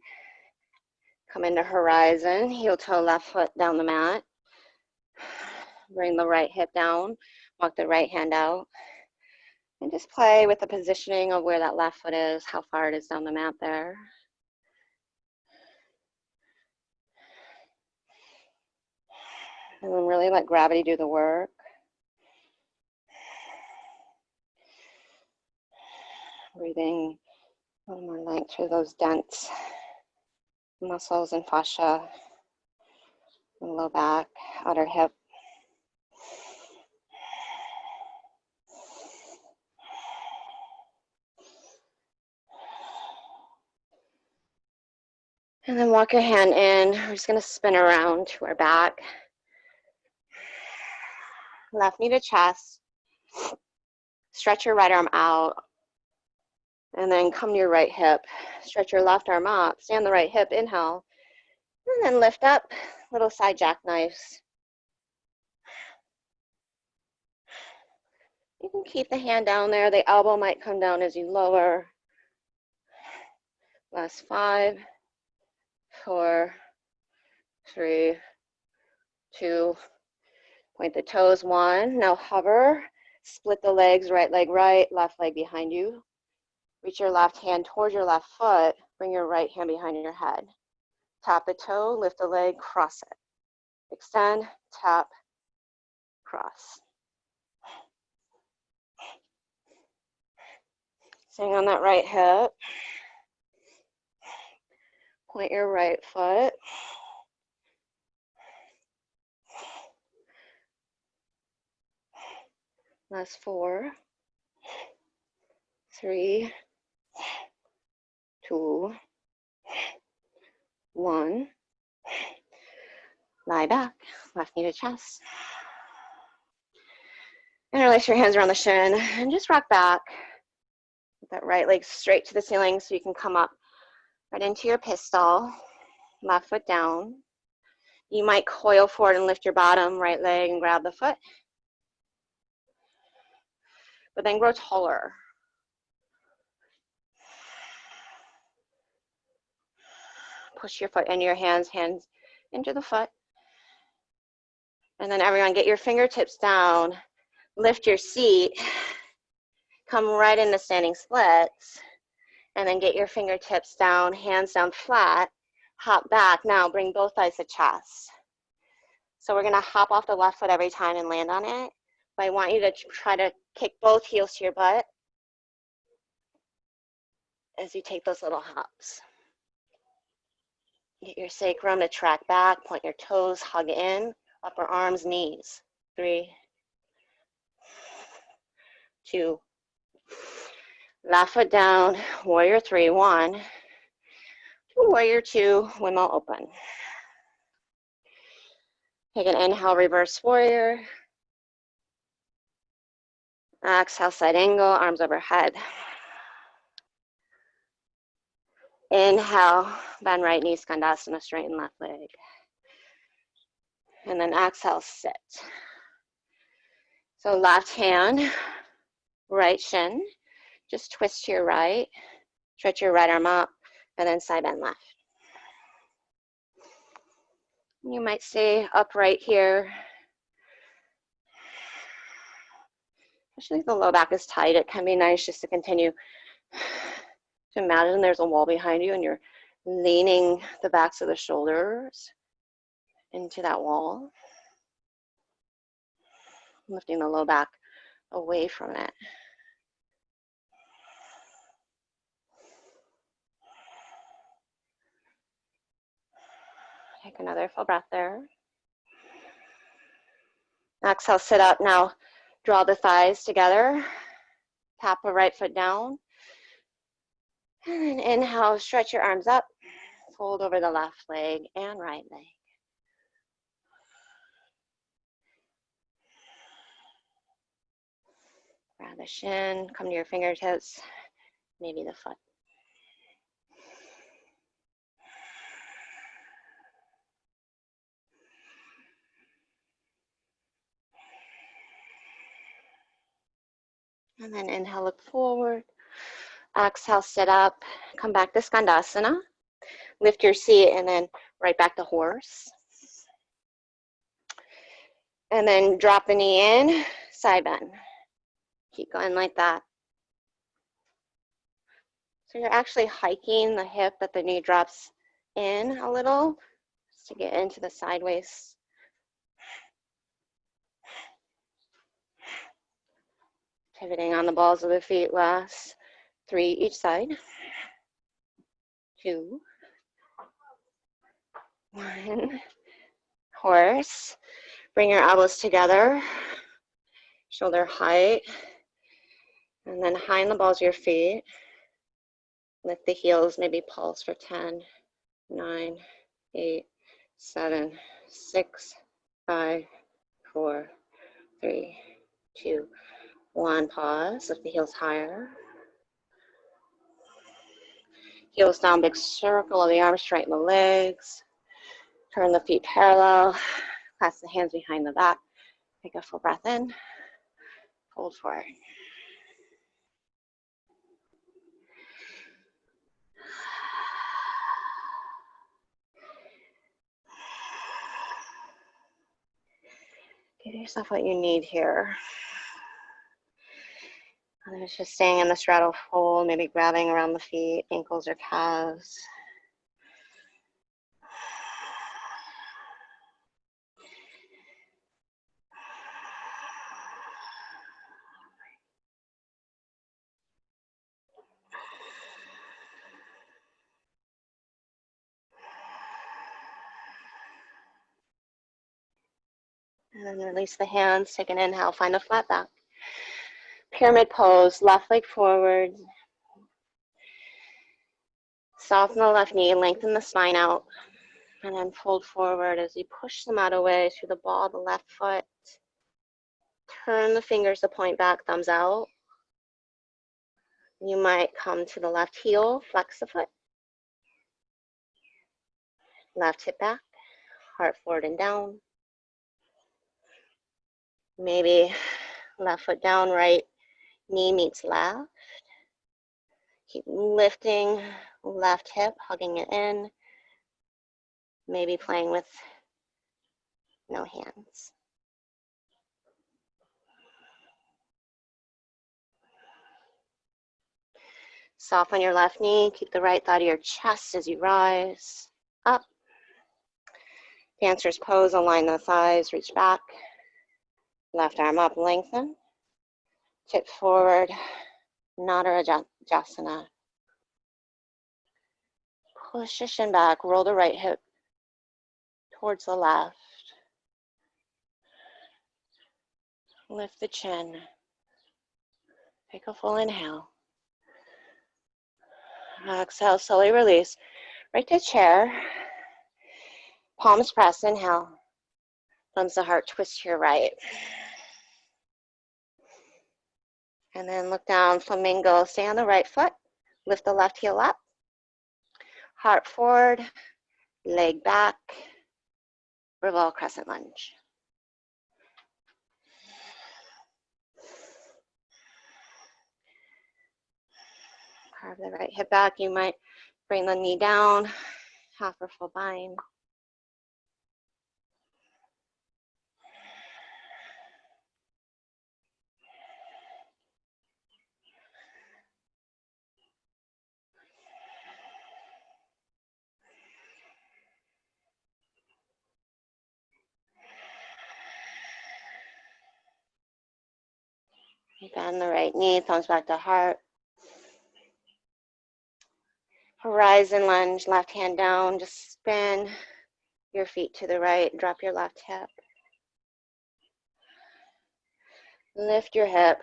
Come into horizon, heel toe, left foot down the mat. Bring the right hip down, walk the right hand out. And just play with the positioning of where that left foot is, how far it is down the mat there. And then really let gravity do the work. Breathing a little more length through those dense muscles and fascia, low back, outer hip. And then walk your hand in. We're just going to spin around to our back. Left knee to chest. Stretch your right arm out. And then come to your right hip. Stretch your left arm up. Stand the right hip. Inhale. And then lift up. Little side jackknives. You can keep the hand down there. The elbow might come down as you lower. Last 5, 4, 3, 2. Point the toes. 1. Now hover. Split the legs. Right leg right. Left leg behind you. Reach your left hand towards your left foot. Bring your right hand behind your head. Tap the toe. Lift the leg. Cross it. Extend. Tap. Cross. Staying on that right hip. Point your right foot. Last 4, 3, 2, 1. Lie back. Left knee to chest. Interlace your hands around the shin and just rock back. With that right leg straight to the ceiling so you can come up right into your pistol. Left foot down. You might coil forward and lift your bottom right leg and grab the foot. But then grow taller. Push your foot into your hands, hands into the foot. And then everyone get your fingertips down. Lift your seat. Come right into standing splits. And then get your fingertips down, hands down flat. Hop back. Now bring both thighs to chest. So we're going to hop off the left foot every time and land on it. But I want you to try to kick both heels to your butt as you take those little hops. Get your sacrum to track back. Point your toes, hug in. Upper arms, knees. 3, 2. Left foot down. Warrior 3. 1. 2. Warrior 2. Windmill open. Take an inhale, reverse warrior. Exhale, side angle, arms overhead. Inhale, bend right knee, skandasana, straighten left leg. And then exhale, sit. So left hand, right shin. Just twist to your right. Stretch your right arm up, and then side bend left. You might stay upright here. Especially if the low back is tight, it can be nice just to continue to imagine there's a wall behind you and you're leaning the backs of the shoulders into that wall. Lifting the low back away from it. Take another full breath there. Exhale, sit up. Now draw the thighs together. Tap the right foot down. And then inhale, stretch your arms up. Fold over the left leg and right leg. Grab the shin, come to your fingertips, maybe the foot. And then inhale, look forward. Exhale, sit up. Come back to skandasana. Lift your seat and then right back to horse. And then drop the knee in, side bend. Keep going like that. So you're actually hiking the hip that the knee drops in a little just to get into the sideways. Pivoting on the balls of the feet. Last 3 each side. 2, 1. Horse. Bring your elbows together, shoulder height, and then high in the balls of your feet. Lift the heels, maybe pulse for 10, 9, 8, 7, 6, 5, 4, 3, 2, 1. Pause. Lift the heels higher. Heels down, big circle of the arms, straighten the legs. Turn the feet parallel. Clasp the hands behind the back. Take a full breath in. Fold forward. Give yourself what you need here. And it's just staying in the straddle fold, maybe grabbing around the feet, ankles or calves. And then release the hands, take an inhale, find a flat back. Pyramid pose, left leg forward. Soften the left knee, lengthen the spine out. And then fold forward as you push the mat away through the ball of the left foot. Turn the fingers to point back, thumbs out. You might come to the left heel, flex the foot. Left hip back, heart forward and down. Maybe left foot down, right knee meets left. Keep lifting left hip, hugging it in. Maybe playing with no hands. Soften your left knee. Keep the right thigh to your chest as you rise up. Dancer's pose. Align the thighs. Reach back. Left arm up. Lengthen. Tip forward. Nadarajasana. Push the shin back. Roll the right hip towards the left. Lift the chin. Take a full inhale. Exhale, slowly release. Right to chair. Palms press, inhale. Thumbs to heart, twist to your right. And then look down, flamingo. Stay on the right foot. Lift the left heel up. Heart forward, leg back. Revolve crescent lunge. Carve the right hip back. You might bring the knee down, half or full bind. Bend the right knee, thumbs back to heart. Horizon lunge, left hand down, just spin your feet to the right, drop your left hip. Lift your hip,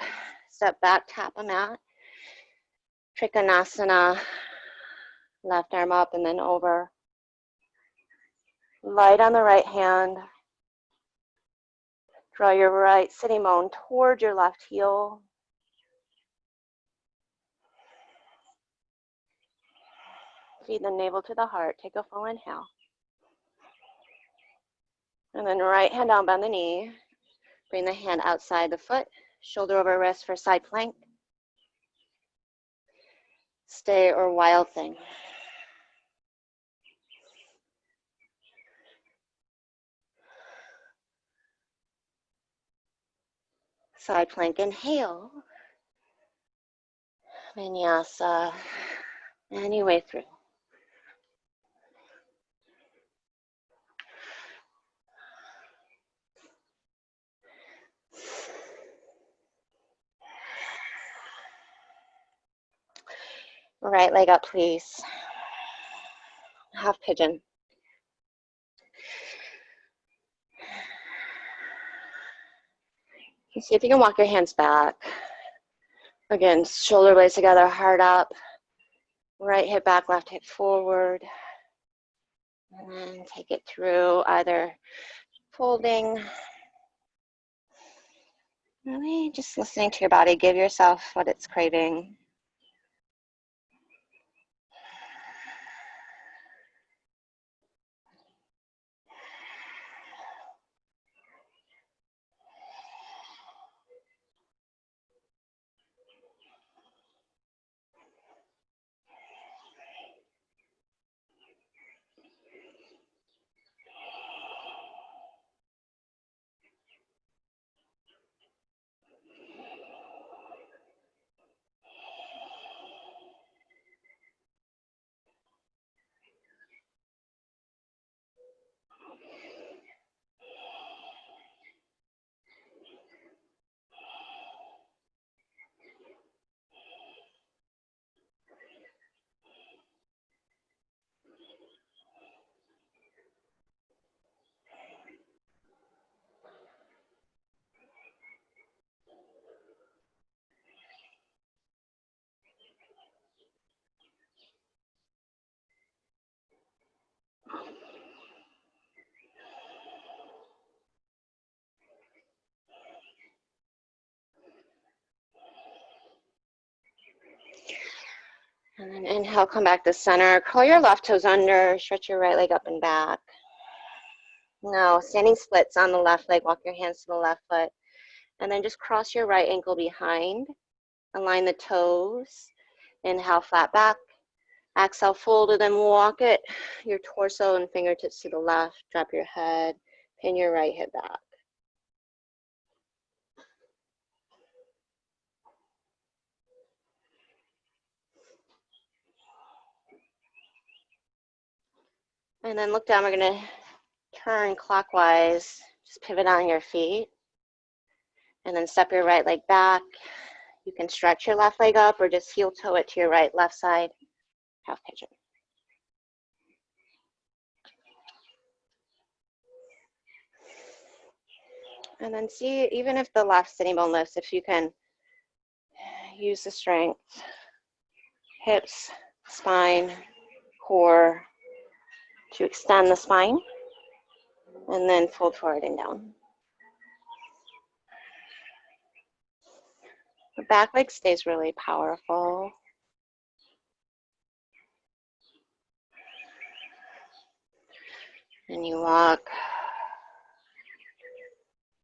step back, tap a mat. Trikonasana, left arm up and then over. Light on the right hand. Draw your right sitting bone toward your left heel. Feed the navel to the heart. Take a full inhale. And then right hand down, bend the knee. Bring the hand outside the foot. Shoulder over wrist for side plank. Stay or wild thing. Side plank, inhale. Vinyasa, any way through. Right leg up, please. Half pigeon. You see if you can walk your hands back. Again, shoulder blades together, heart up. Right hip back, left hip forward. And then take it through either folding. Really just listening to your body. Give yourself what it's craving. And then inhale, come back to center. Curl your left toes under, stretch your right leg up and back. Now, standing splits on the left leg, walk your hands to the left foot. And then just cross your right ankle behind. Align the toes. Inhale, flat back. Exhale, fold, and then walk it, your torso and fingertips to the left. Drop your head, pin your right hip back. And then look down, we're gonna turn clockwise, just pivot on your feet. And then step your right leg back. You can stretch your left leg up or just heel toe it to your right, left side, half pigeon. And then see, even if the left sitting bone lifts, if you can use the strength, hips, spine, core, to extend the spine, and then fold forward and down. The back leg stays really powerful. And you walk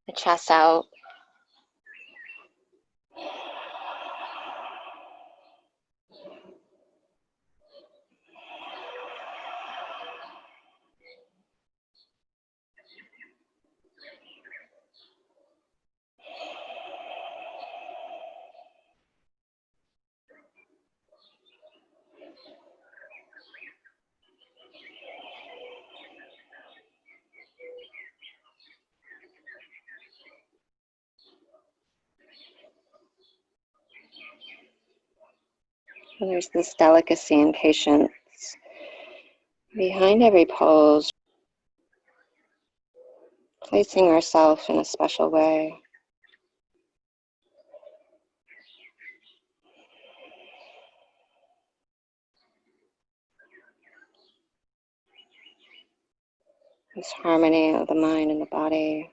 the chest out. And there's this delicacy and patience behind every pose, placing ourselves in a special way. This harmony of the mind and the body.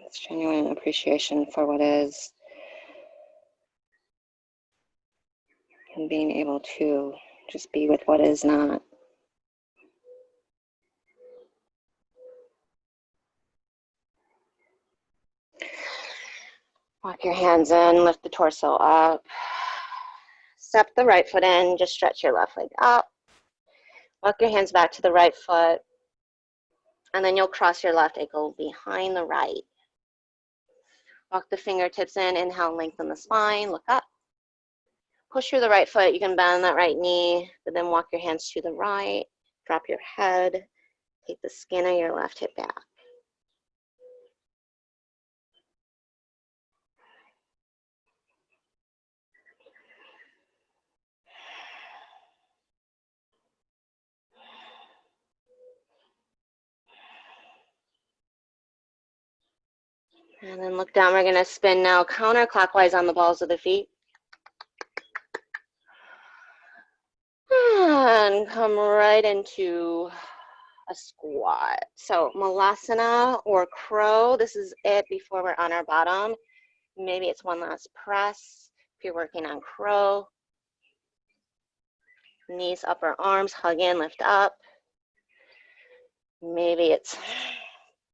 It's genuine appreciation for what is, and being able to just be with what is not. Walk Walk your hands in, lift the torso up. Step the right foot in, just stretch your left leg up. Walk your hands back to the right foot, and then you'll cross your left ankle behind the right. Walk the fingertips in, inhale, lengthen the spine, look up. Push through the right foot, you can bend that right knee, but then walk your hands to the right, drop your head, take the skin of your left hip back. And then look down, we're gonna spin now counterclockwise on the balls of the feet. And come right into a squat. So malasana or crow, this is it before we're on our bottom. Maybe it's one last press if you're working on crow. Knees, upper arms, hug in, lift up. Maybe it's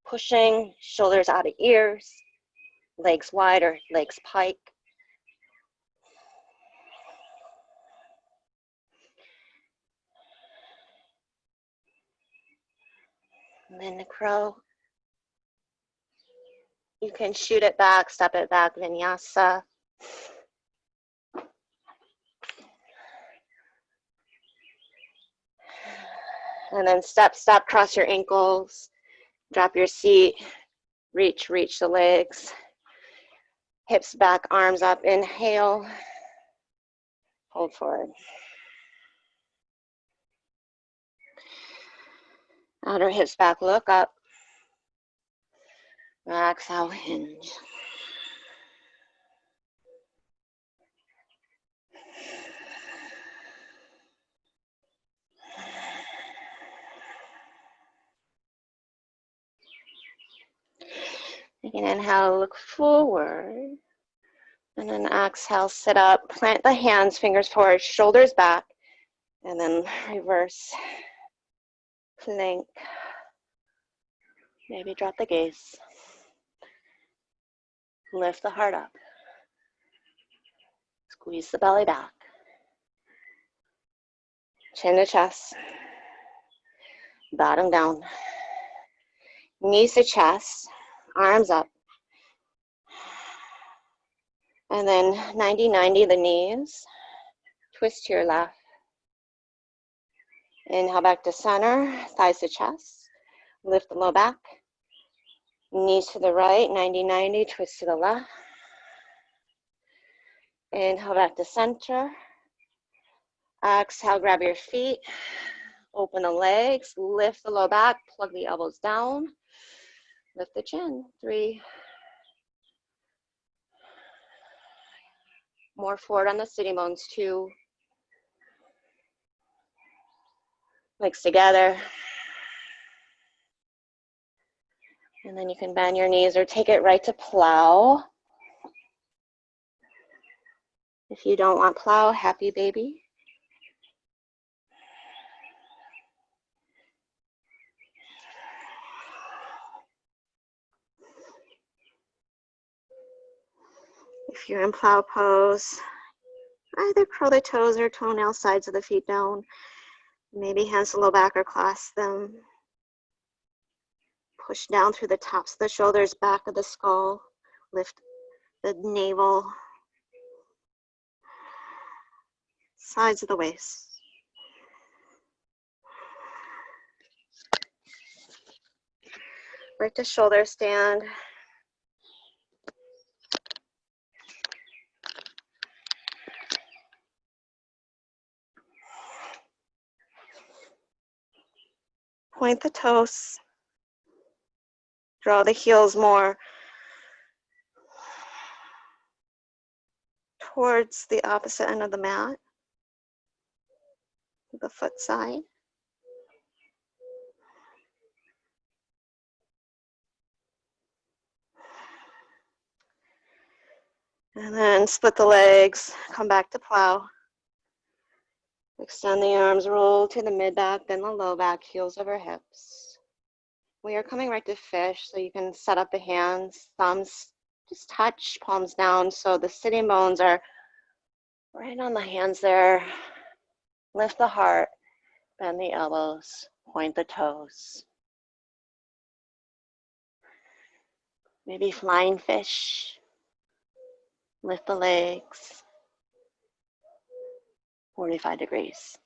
pushing, shoulders out of ears, legs wide or legs pike. And then the crow. You can shoot it back, step it back, vinyasa. And then step, cross your ankles, drop your seat, reach the legs. Hips back, arms up, inhale, hold forward. Outer hips back, look up. Exhale, hinge. You can inhale, look forward. And then exhale, sit up, plant the hands, fingers forward, shoulders back. And then reverse plank. Maybe drop the gaze. Lift the heart up. Squeeze the belly back. Chin to chest. Bottom down. Knees to chest. Arms up. And then 90-90 the knees. Twist to your left. Inhale back to center. Thighs to chest. Lift the low back. Knees to the right. 90-90. Twist to the left. Inhale back to center. Exhale, grab your feet. Open the legs. Lift the low back. Plug the elbows down. Lift the chin. 3. More forward on the sitting bones. 2. Legs together. And then you can bend your knees or take it right to plow. If you don't want plow, happy baby. If you're in plow pose, either curl the toes or toenail sides of the feet down. Maybe hands to low back or clasp them. Push down through the tops of the shoulders, back of the skull. Lift the navel. Sides of the waist. Right to shoulder stand. Point the toes. Draw the heels more towards the opposite end of the mat, the foot side. And then split the legs, come back to plow. Extend the arms, roll to the mid back, then the low back, heels over hips. We are coming right to fish, so you can set up the hands, thumbs Just touch, palms down, so the sitting bones are right on the hands there. Lift the heart, bend the elbows, point the toes. Maybe flying fish. Lift the legs. 45 degrees.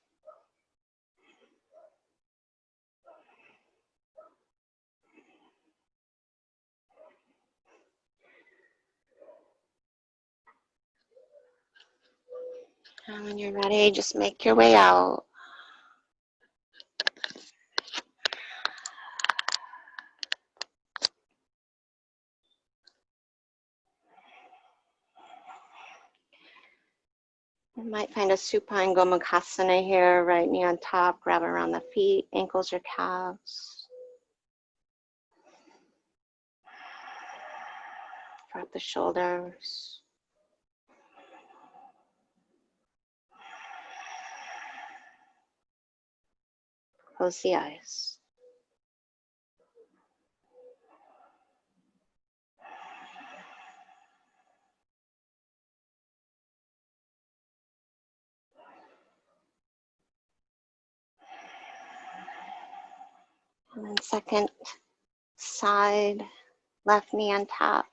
And when you're ready, just make your way out. You might find a supine gomukhasana here, right knee on top, grab around the feet, ankles or calves. Drop the shoulders. Close the eyes. And then second side, left knee on top.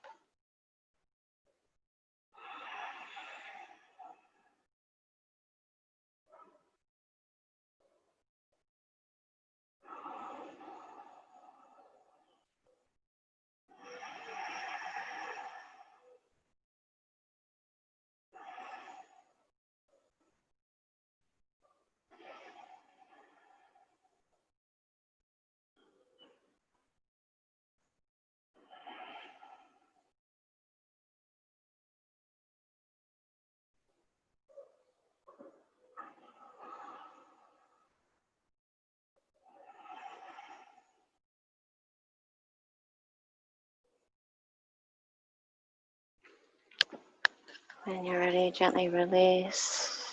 When you're ready, gently release.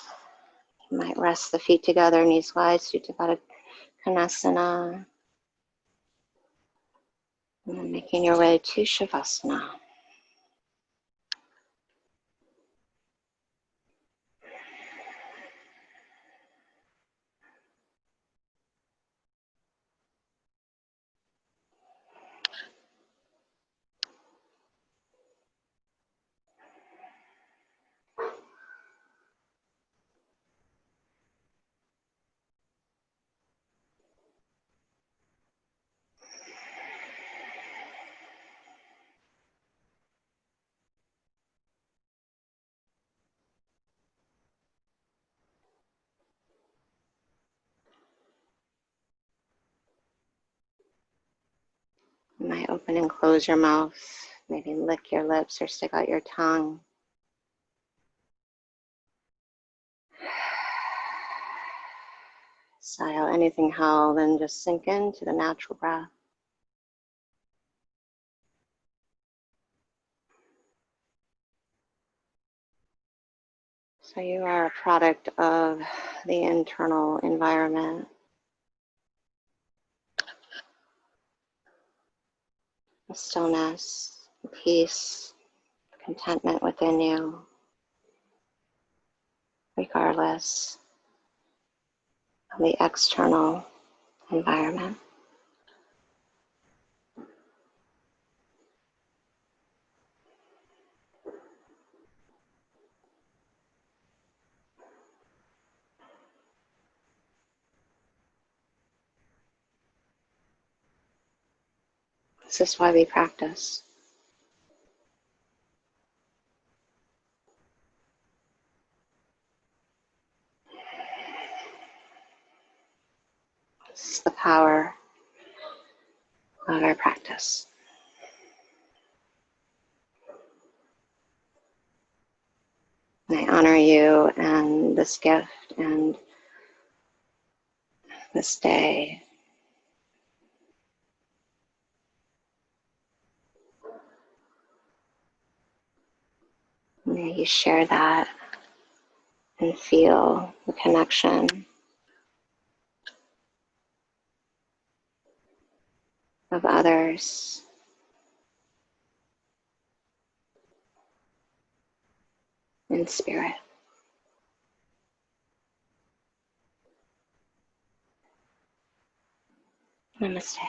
You might rest the feet together, knees wide, Supta Konasana. And then making your way to Shavasana. You might open and close your mouth, maybe lick your lips or stick out your tongue. Sigh out anything held and just sink into the natural breath. So you are a product of the internal environment. The stillness, the peace, contentment within you, regardless of the external environment. This is why we practice. This is the power of our practice. And I honor you and this gift and this day. May you share that and feel the connection of others. in spirit. Namaste.